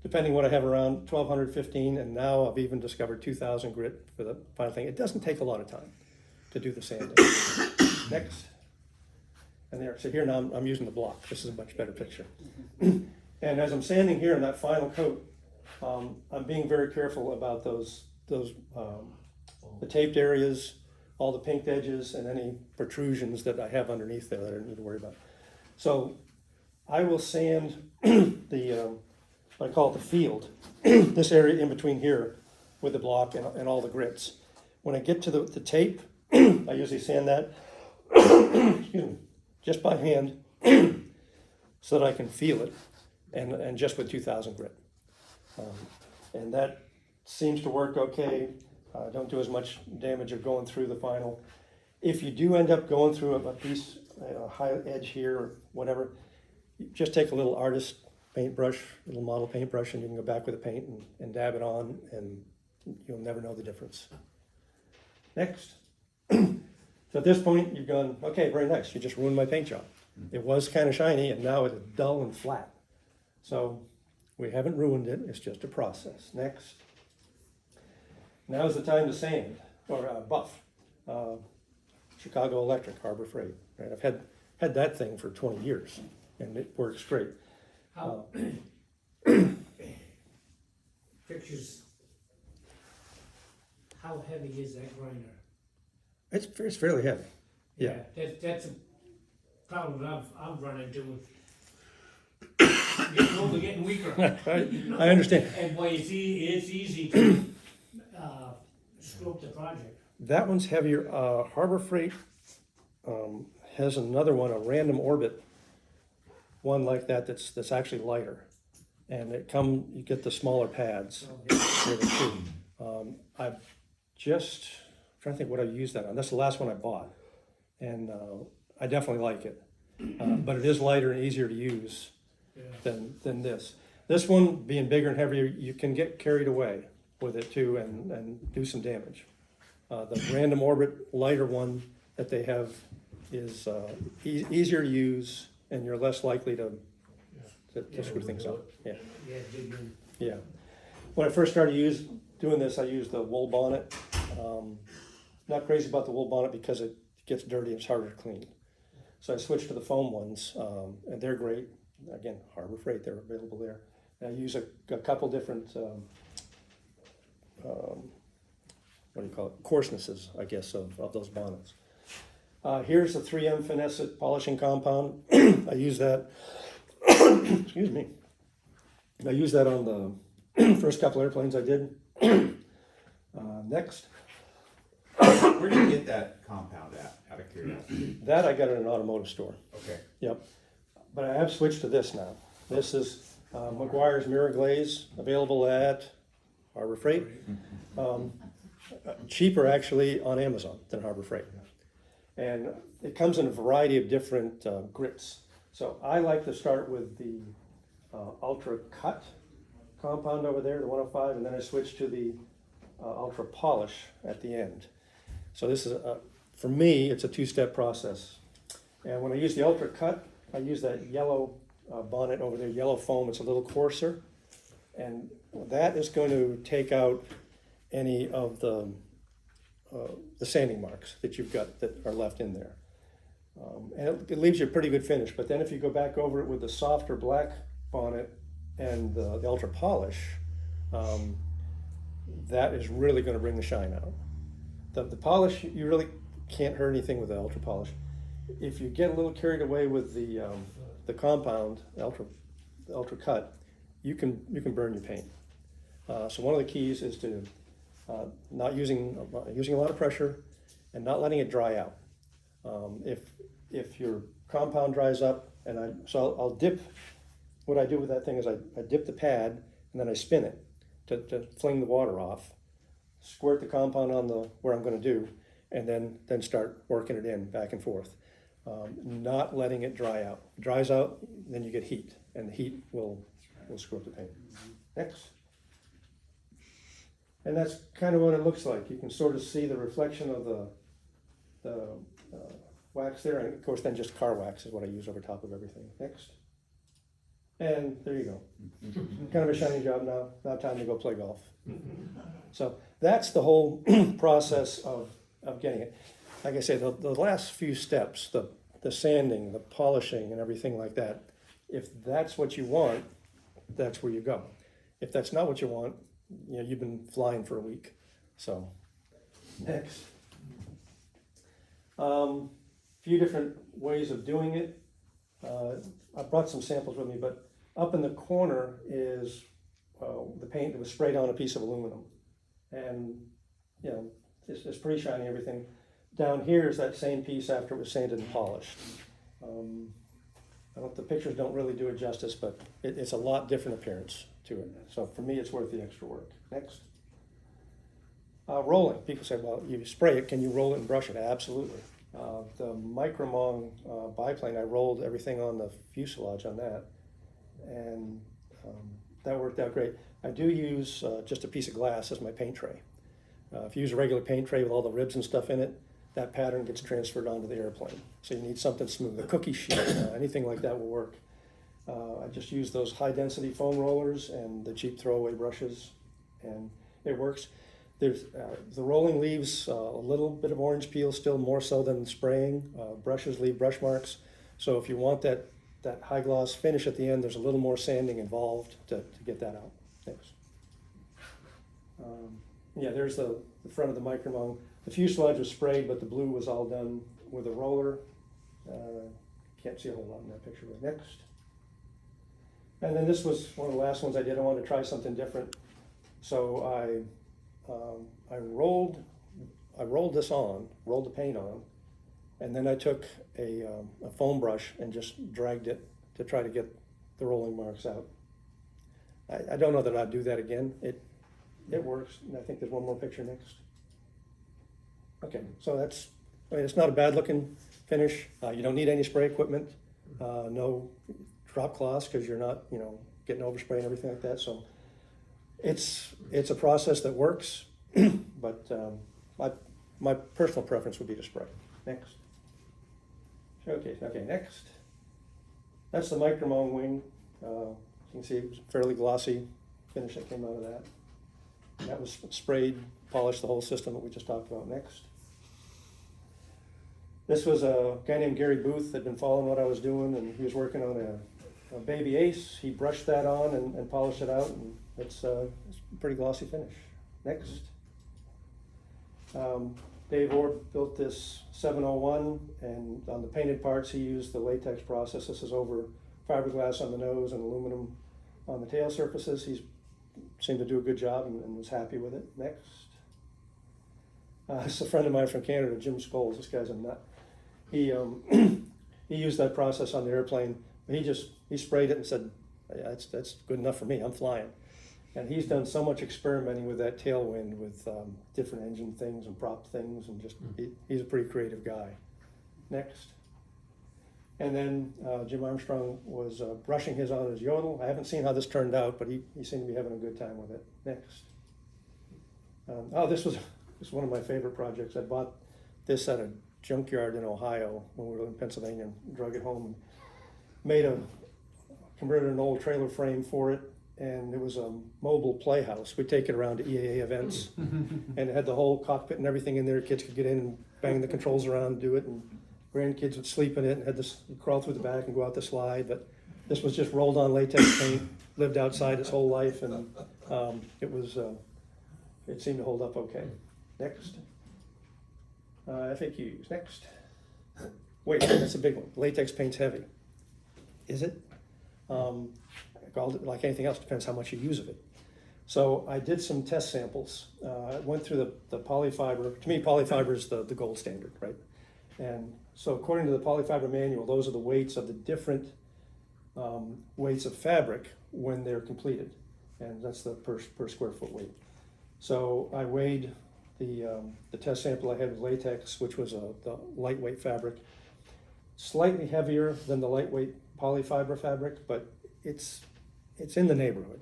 [SPEAKER 2] depending what I have around, 1,200, 15, and now I've even discovered 2,000 grit for the final thing. It doesn't take a lot of time to do the sanding. Next. And there, so here now I'm using the block. This is a much better picture. And as I'm sanding here in that final coat, I'm being very careful about those the taped areas, all the pinked edges, and any protrusions that I have underneath there that I don't need to worry about. So I will sand I call it the field, this area in between here with the block and all the grits. When I get to the tape, I usually sand that excuse me, just by hand so that I can feel it, and just with 2,000 grit. And that seems to work okay. Don't do as much damage of going through the final. If you do end up going through a piece, a high edge here or whatever, just take a little artist paintbrush, a little model paintbrush, and you can go back with the paint and dab it on, and you'll never know the difference. Next. So at this point, you've gone, okay, very nice. You just ruined my paint job. It was kind of shiny, and now it's dull and flat. So we haven't ruined it. It's just a process. Next. Now's the time to sand or buff. Chicago Electric, Harbor Freight. Right? I've had that thing for 20 years, and it works great.
[SPEAKER 4] How pictures? How heavy is that grinder?
[SPEAKER 2] It's fairly heavy. Yeah.
[SPEAKER 4] That's a problems I've run into with getting older, getting weaker.
[SPEAKER 2] I understand.
[SPEAKER 4] And boy, it's easy to, screw up the project.
[SPEAKER 2] That one's heavier. Harbor Freight has another one, a random orbit, one like that that's actually lighter. And you get the smaller pads with it too. I've just, trying to think what I used that on. That's the last one I bought. And I definitely like it. But it is lighter and easier to use
[SPEAKER 4] Yeah.
[SPEAKER 2] than this. This one, being bigger and heavier, you can get carried away with it too and do some damage. The random orbit lighter one that they have is easier to use, and you're less likely to screw things up. Yeah,
[SPEAKER 4] Yeah, dig in.
[SPEAKER 2] yeah. When I first started doing this, I used the wool bonnet. Not crazy about the wool bonnet because it gets dirty and it's harder to clean. So I switched to the foam ones, and they're great. Again, Harbor Freight, they're available there. And I use a couple different, what do you call it, coarsenesses, I guess, of those bonnets. Here's the 3M Finesse polishing compound. I use that, excuse me. I used that on the first couple airplanes I did. Next.
[SPEAKER 1] Where do you get that compound at, out of curiosity?
[SPEAKER 2] That I got at an automotive store.
[SPEAKER 1] Okay.
[SPEAKER 2] Yep. But I have switched to this now. This is McGuire's Mirror Glaze, available at Harbor Freight. Cheaper actually on Amazon than Harbor Freight. And it comes in a variety of different grits. So I like to start with the Ultra Cut compound over there, the 105, and then I switch to the Ultra Polish at the end. So this is, for me, it's a two-step process. And when I use the Ultra Cut, I use that yellow bonnet over there, yellow foam. It's a little coarser. And that is going to take out any of the sanding marks that you've got that are left in there. And it leaves you a pretty good finish. But then if you go back over it with the softer black bonnet and the Ultra Polish, that is really going to bring the shine out. The polish, you really can't hurt anything with the Ultra Polish. If you get a little carried away with the compound, the Ultra Cut, you can burn your paint. So one of the keys is to not using a lot of pressure and not letting it dry out. If your compound dries up, I'll dip. What I do with that thing is I dip the pad and then I spin it to fling the water off. Squirt the compound on where I'm going to do, and then start working it in back and forth. Not letting it dry out. It dries out, then you get heat, and the heat will screw up the paint. Next. And that's kind of what it looks like. You can sort of see the reflection of the wax there, and of course then just car wax is what I use over top of everything. Next. And there you go. Kind of a shiny job now. Now time to go play golf. So that's the whole process of getting it. Like I say, the last few steps, the sanding, the polishing, and everything like that, if that's what you want, that's where you go. If that's not what you want, you've been flying for a week. So, next. Few different ways of doing it. I brought some samples with me, but up in the corner is the paint that was sprayed on a piece of aluminum. And, it's pretty shiny, everything. Down here is that same piece after it was sanded and polished. The pictures don't really do it justice, but it's a lot different appearance to it. So for me, it's worth the extra work. Next. Rolling. People say, well, you spray it, can you roll it and brush it? Absolutely. The Micromong biplane, I rolled everything on the fuselage on that, and that worked out great. I do use just a piece of glass as my paint tray. If you use a regular paint tray with all the ribs and stuff in it, that pattern gets transferred onto the airplane. So you need something smooth. A cookie sheet, anything like that will work. I just use those high-density foam rollers and the cheap throwaway brushes, and it works. There's the rolling leaves a little bit of orange peel still, more so than spraying. Brushes leave brush marks. So if you want that high gloss finish at the end, there's a little more sanding involved to get that out. Thanks. There's the front of the Micromong. The fuselage was sprayed, but the blue was all done with a roller. can't see a whole lot in that picture, but next. And then this was one of the last ones I did. I wanted to try something different. So I rolled this on, rolled the paint on, and then I took a foam brush and just dragged it to try to get the rolling marks out. I don't know that I'd do that again. It works, and I think there's one more picture next. Okay, so that's, I mean, it's not a bad looking finish. You don't need any spray equipment, no drop cloths because you're not, you know, getting overspray and everything like that. So it's a process that works, but my personal preference would be to spray. Next. Okay, next. That's the micromone wing. You can see it was a fairly glossy finish that came out of that. And that was sprayed, polished the whole system that we just talked about. Next. This was a guy named Gary Booth that had been following what I was doing, and he was working on a baby ace. He brushed that on and polished it out, and it's a pretty glossy finish. Next. Dave Orb built this 701, and on the painted parts he used the latex process. This is over fiberglass on the nose and aluminum on the tail surfaces. He seemed to do a good job and was happy with it. Next. It's a friend of mine from Canada, Jim Scholes. This guy's a nut. He he used that process on the airplane. He sprayed it and said, that's good enough for me. I'm flying. And he's done so much experimenting with that tailwind with different engine things and prop things, and just he's a pretty creative guy. Next. And then Jim Armstrong was brushing his on his yodel. I haven't seen how this turned out, but he seemed to be having a good time with it. Next. This was one of my favorite projects. I bought this at a junkyard in Ohio when we were in Pennsylvania and drug it home and converted an old trailer frame for it, and it was a mobile playhouse. We'd take it around to EAA events, and it had the whole cockpit and everything in there. Kids could get in and bang the controls around and do it, and grandkids would sleep in it and had this crawl through the back and go out the slide. But this was just rolled on latex paint, lived outside its whole life, and it seemed to hold up okay. Next. FAQs. Next. Wait, that's a big one. Latex paint's heavy. Is it? Like anything else, depends how much you use of it. So I did some test samples. I went through the polyfiber. To me, polyfiber is the gold standard, right? And so according to the polyfiber manual, those are the weights of the different weights of fabric when they're completed. And that's the per square foot weight. So I weighed the test sample I had with latex, which was the lightweight fabric, slightly heavier than the lightweight polyfiber fabric, but it's in the neighborhood.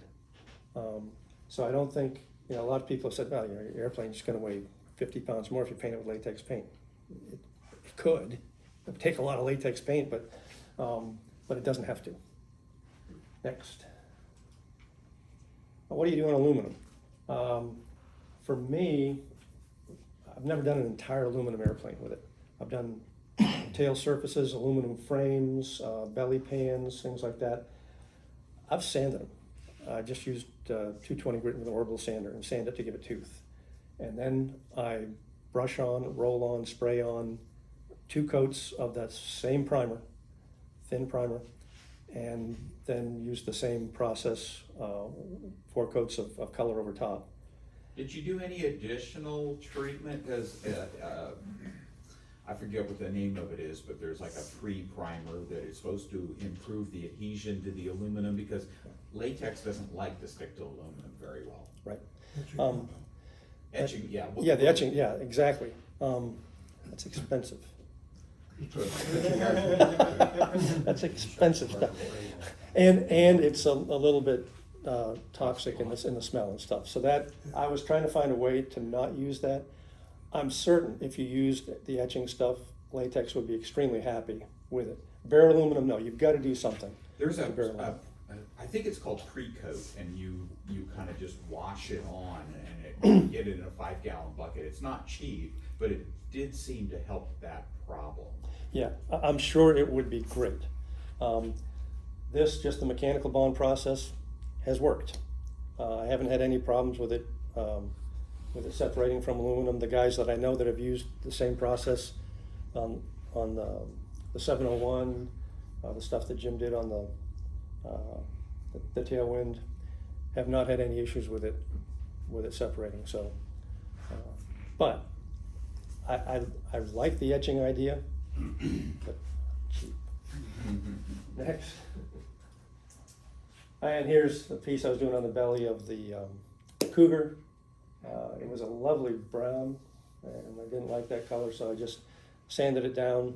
[SPEAKER 2] So I don't think, a lot of people have said, well, your airplane's just going to weigh 50 pounds more if you paint it with latex paint. It could. It would take a lot of latex paint, but it doesn't have to. Next. What do you do on aluminum? For me, I've never done an entire aluminum airplane with it. I've done tail surfaces, aluminum frames, belly pans, things like that. I've sanded them. I just used 220 grit with an orbital sander and sand it to give it tooth. And then I brush on, roll on, spray on 2 coats of that same primer, thin primer, and then use the same process, 4 coats of color over top.
[SPEAKER 1] Did you do any additional treatment? Because I forget what the name of it is, but there's like a pre-primer that is supposed to improve the adhesion to the aluminum, because latex doesn't like to stick to aluminum very well.
[SPEAKER 2] Right.
[SPEAKER 1] Etching, yeah.
[SPEAKER 2] Yeah, the etching, yeah, exactly. That's expensive. That's expensive stuff. And it's a little bit toxic in the smell and stuff. So that, I was trying to find a way to not use that. I'm certain if you used the etching stuff, latex would be extremely happy with it. Bare aluminum, no, you've got to do something.
[SPEAKER 1] There's I think it's called pre-coat, and you kind of just wash it on, and get it in a 5-gallon bucket. It's not cheap, but it did seem to help that problem.
[SPEAKER 2] Yeah, I'm sure it would be great. Just the mechanical bond process has worked. I haven't had any problems with it separating from aluminum. The guys that I know that have used the same process on the 701 the stuff that Jim did on the tailwind. Have not had any issues with it separating. So, but I like the etching idea, but cheap. Next. And here's the piece I was doing on the belly of the Cougar. It was a lovely brown, and I didn't like that color, so I just sanded it down,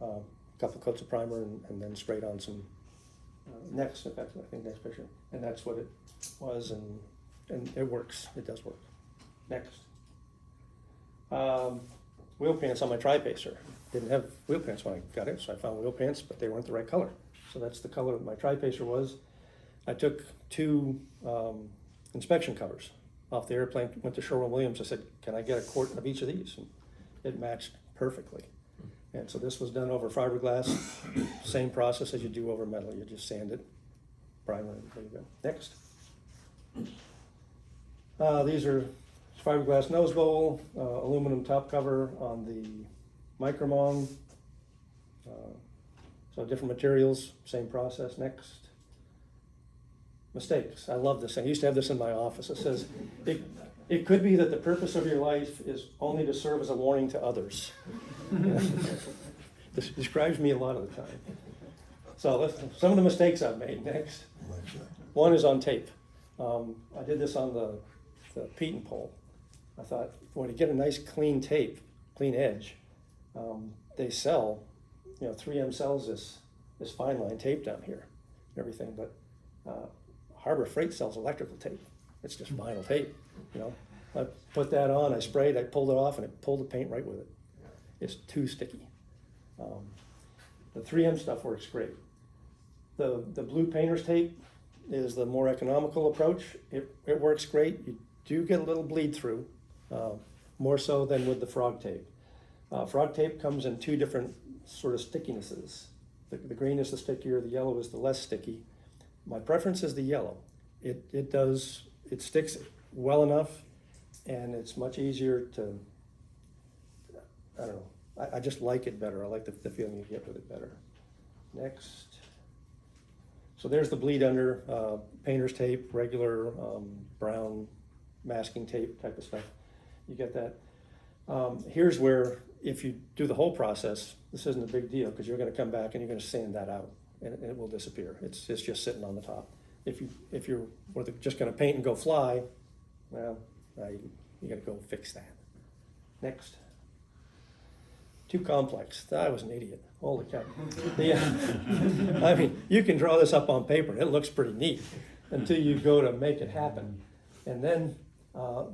[SPEAKER 2] a couple coats of primer, and then sprayed on some next. In fact, I think next picture, and that's what it was, and it works. It does work. Next. Wheel pants on my tri-pacer. Didn't have wheel pants when I got it, so I found wheel pants, but they weren't the right color. So that's the color that my tri-pacer was. I took 2 inspection covers off the airplane, went to Sherwin-Williams. I said, can I get a quart of each of these? And it matched perfectly. And so this was done over fiberglass, same process as you do over metal. You just sand it, primer, and there you go. Next. These are fiberglass nose bowl, aluminum top cover on the Micromon. So different materials, same process. Next. Mistakes. I love this thing. I used to have this in my office. It says, it could be that the purpose of your life is only to serve as a warning to others. This describes me a lot of the time. So some of the mistakes I've made. Next. One is on tape. I did this on the Peyton pole. I thought, boy, to get a nice clean tape, clean edge, they sell, 3M sells this fine line tape down here, and everything, but Harbor Freight sells electrical tape. It's just vinyl tape, I put that on, I sprayed, I pulled it off, and it pulled the paint right with it. It's too sticky. The 3M stuff works great. The blue painter's tape is the more economical approach. It works great. You do get a little bleed through, more so than with the frog tape. Frog tape comes in 2 different sort of stickinesses. The green is the stickier, the yellow is the less sticky. My preference is the yellow. It sticks well enough, and it's much easier to, I don't know, I just like it better. I like the feeling you get with it better. Next. So there's the bleed under, painter's tape, regular brown masking tape type of stuff. You get that. Here's where, if you do the whole process, this isn't a big deal, because you're going to come back and you're going to sand that out, and it will disappear. It's just sitting on the top. If you're just going to paint and go fly, well, you got to go fix that. Next. Too complex. I was an idiot. Holy cow. I mean, you can draw this up on paper. It looks pretty neat until you go to make it happen. And then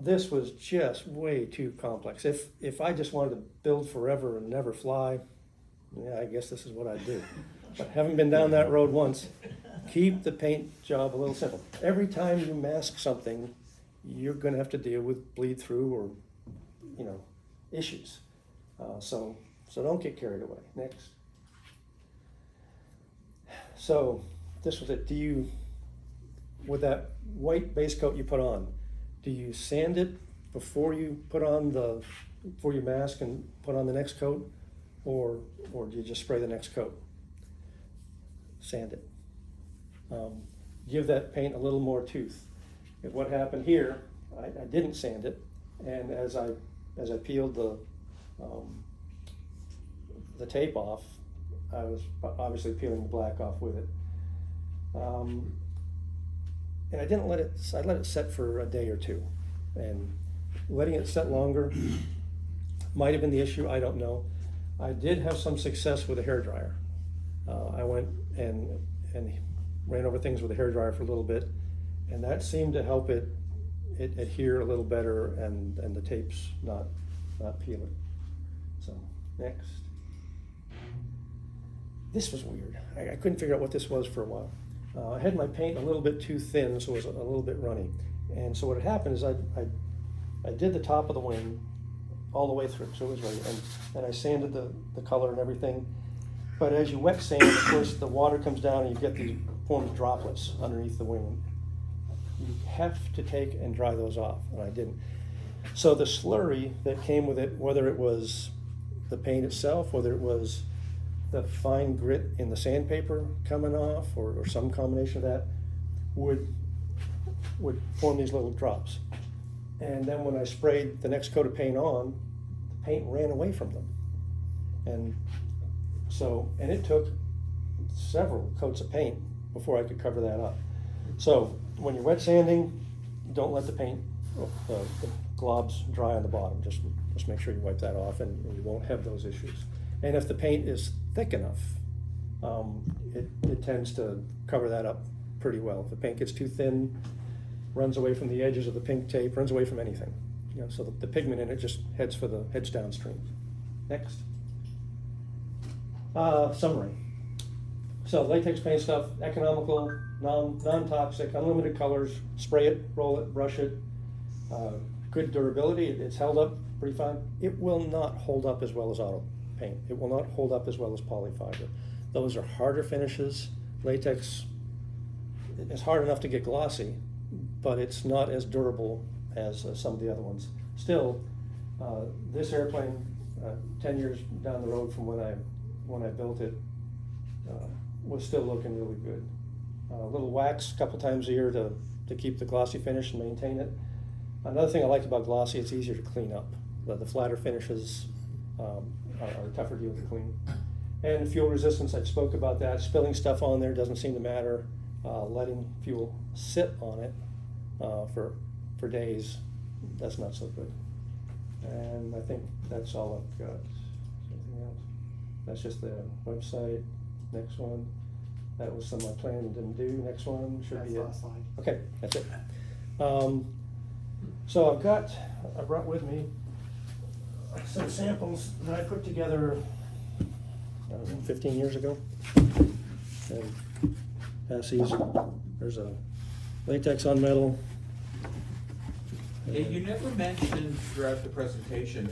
[SPEAKER 2] this was just way too complex. If I just wanted to build forever and never fly, yeah, I guess this is what I'd do. But having been down that road once, keep the paint job a little simple. Every time you mask something, you're going to have to deal with bleed through or, issues. So don't get carried away. Next. So this was it. With that white base coat you put on, do you sand it before you before you mask and put on the next coat, or do you just spray the next coat? Sand it. Give that paint a little more tooth. If what happened here, I didn't sand it, and as I peeled the tape off, I was obviously peeling the black off with it. And I didn't let it, I let it set for a day or 2. And letting it set longer might have been the issue, I don't know. I did have some success with a hairdryer. I went and ran over things with a hairdryer for a little bit, and that seemed to help it adhere a little better, and the tape's not peeling. So, next. This was weird. I couldn't figure out what this was for a while. I had my paint a little bit too thin, so it was a little bit runny. And so what had happened is I did the top of the wing all the way through, so it was ready. And I sanded the color and everything. But as you wet sand, of course, the water comes down and you get these formed droplets underneath the wing. You have to take and dry those off, and I didn't. So the slurry that came with it, whether it was the paint itself, whether it was the fine grit in the sandpaper coming off, or some combination of that, would form these little drops. And then when I sprayed the next coat of paint on, the paint ran away from them. And it took several coats of paint before I could cover that up. So when you're wet sanding, don't let the paint, the globs dry on the bottom. Just make sure you wipe that off, and you won't have those issues. And if the paint is thick enough, it tends to cover that up pretty well. If the paint gets too thin, runs away from the edges of the pink tape, runs away from anything. So the pigment in it just heads downstream. Next. Summary. So latex paint stuff, economical, non-toxic, unlimited colors, spray it, roll it, brush it. Good durability, it's held up pretty fine. It will not hold up as well as auto paint. It will not hold up as well as polyfiber. Those are harder finishes. Latex is hard enough to get glossy, but it's not as durable as some of the other ones. Still, this airplane, 10 years down the road from when I built it, was still looking really good. A little wax a couple times a year to keep the glossy finish and maintain it. Another thing I like about glossy, it's easier to clean up. The flatter finishes are a tougher deal to clean. And fuel resistance, I spoke about that. Spilling stuff on there doesn't seem to matter. Letting fuel sit on it for days, that's not so good. And I think that's all I've got. Anything else? That's just the website. Next one. That was some I planned and didn't do. Next one should be it. Okay, that's it. So I brought with me some samples that I put together, I don't know, 15 years ago. And pass these. There's a latex on metal.
[SPEAKER 1] Yeah, you never mentioned throughout the presentation,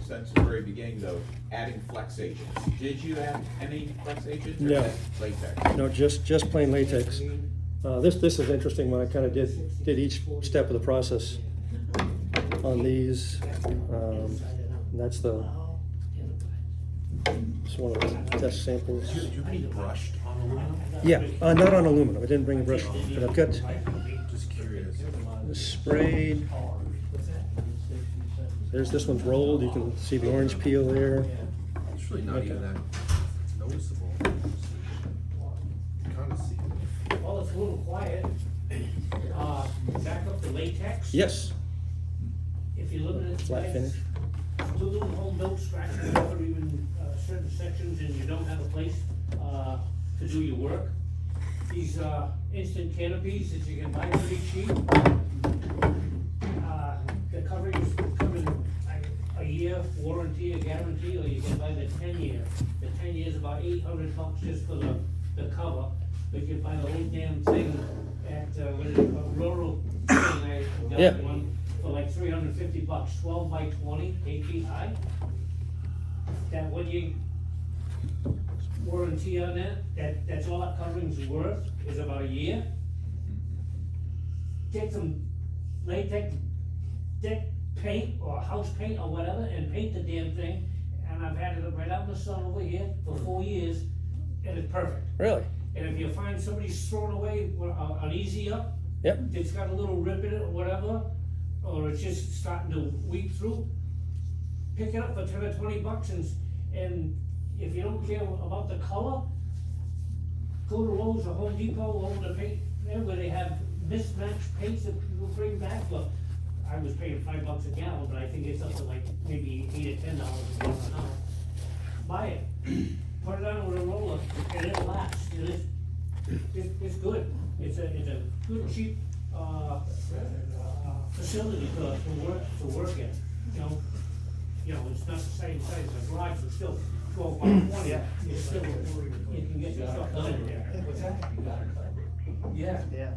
[SPEAKER 1] since the very beginning though, adding flex agents. Did you add any flex agents? Or
[SPEAKER 2] No.
[SPEAKER 1] Latex?
[SPEAKER 2] No, just plain latex. This is interesting when I kind of did each step of the process on these. That's one of the test samples.
[SPEAKER 5] Do you need brushed on aluminum?
[SPEAKER 2] Yeah, not on aluminum. I didn't bring a brush, but I've got
[SPEAKER 5] Just curious.
[SPEAKER 2] this sprayed. There's this one's rolled. You can see the orange peel there.
[SPEAKER 5] It's really not even that noticeable. You kind of see it.
[SPEAKER 4] Well, it's a little quiet. Back up the latex.
[SPEAKER 2] Yes,
[SPEAKER 4] If you look at it.
[SPEAKER 2] flat finish.
[SPEAKER 4] Do little home built scratches or even certain sections and you don't have a place to do your work. These instant canopies that you can buy pretty cheap. The coverage covers a year warranty, a guarantee, or you can buy the 10-year. The 10 years about $800 just for the cover. But you can buy the whole damn thing at what is it, a rural thing. I got
[SPEAKER 2] Yeah.
[SPEAKER 4] one for like $350, 12 by 20, 8 feet high. That 1 year warranty on that's all that covering's worth, is about a year. Get some latex deck paint or house paint or whatever and paint the damn thing. And I've had it right out in the sun over here for 4 years, and it's perfect.
[SPEAKER 2] Really?
[SPEAKER 4] And if you find somebody's throwing away an easy up,
[SPEAKER 2] Yep.
[SPEAKER 4] it's got a little rip in it or whatever, or it's just starting to weep through, pick it up for 10 or 20 bucks, and if you don't care about the color, go to Lowe's or Home Depot over the paint, there where they have mismatched paints that people bring back. Look, I was paying $5 a gallon, but I think it's up to like maybe $8 or $10 a gallon now. Buy it, put it on with a roller, and it'll last. It's good. It's a good, cheap facility to work in. You know, it's not the same size as a garage, but still 12 by 20. It's still, you can get your stuff done in there. What's that? Yeah. Yeah.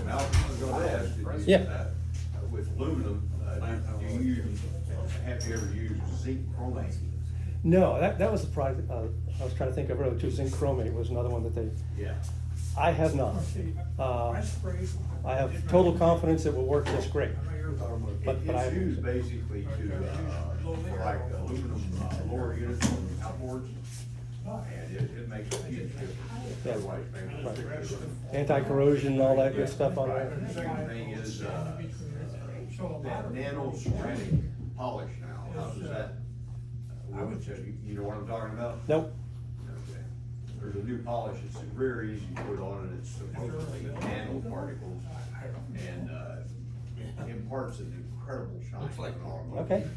[SPEAKER 6] Malcolm, I was gonna ask,
[SPEAKER 2] Yeah.
[SPEAKER 6] with aluminum, have you ever used zinc chromate?
[SPEAKER 2] No, that was the product I was trying to think of earlier too. Zinc chromate was another one that they.
[SPEAKER 6] Yeah.
[SPEAKER 2] I have not. I have total confidence it will work just great. But I,
[SPEAKER 6] It's used basically to, for like aluminum, lower units on outboards. And it makes a huge difference.
[SPEAKER 2] Yeah.
[SPEAKER 6] Otherwise, maybe-
[SPEAKER 2] Right. Anti-corrosion and all that good stuff on
[SPEAKER 6] Right.
[SPEAKER 2] there.
[SPEAKER 6] The second thing is, that nano ceramic polish now, how does that, you know what I'm talking about?
[SPEAKER 2] Nope,
[SPEAKER 6] Okay. There's a new polish, it's very easy to put on, and it's supposedly nanoparticles, and, imparts an incredible shine.
[SPEAKER 1] Looks like
[SPEAKER 6] on our
[SPEAKER 2] Okay.
[SPEAKER 6] finish.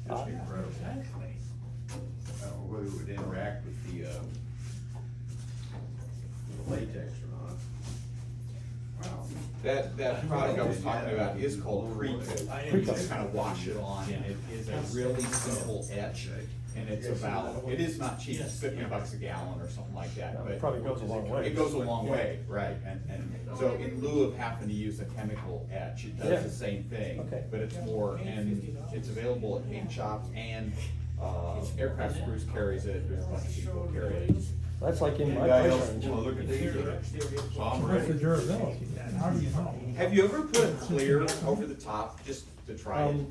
[SPEAKER 6] Just incredible. I don't know whether it would interact with the latex or not. Wow.
[SPEAKER 1] That product I was talking about is called Pre-Coat. You
[SPEAKER 2] Pre-Coat.
[SPEAKER 1] just kind of wash it on, and it is a really simple etch, and it's about, it is not cheap, it's $50 a gallon or something like that, but.
[SPEAKER 2] It probably goes a long way.
[SPEAKER 1] It goes a long way, right, and so in lieu of having to use a chemical etch, it
[SPEAKER 2] Yeah.
[SPEAKER 1] does the same thing.
[SPEAKER 2] Okay.
[SPEAKER 1] But it's more, and it's available at paint shops, and, Aircraft Screws carries it, there's a bunch of people carry it.
[SPEAKER 2] that's like in my
[SPEAKER 6] Anybody
[SPEAKER 2] price
[SPEAKER 6] else
[SPEAKER 2] range.
[SPEAKER 6] wanna look at these? So I'm
[SPEAKER 3] What's the
[SPEAKER 6] ready.
[SPEAKER 3] durability? How do you know?
[SPEAKER 1] Have you ever put clear over the top, just to try it?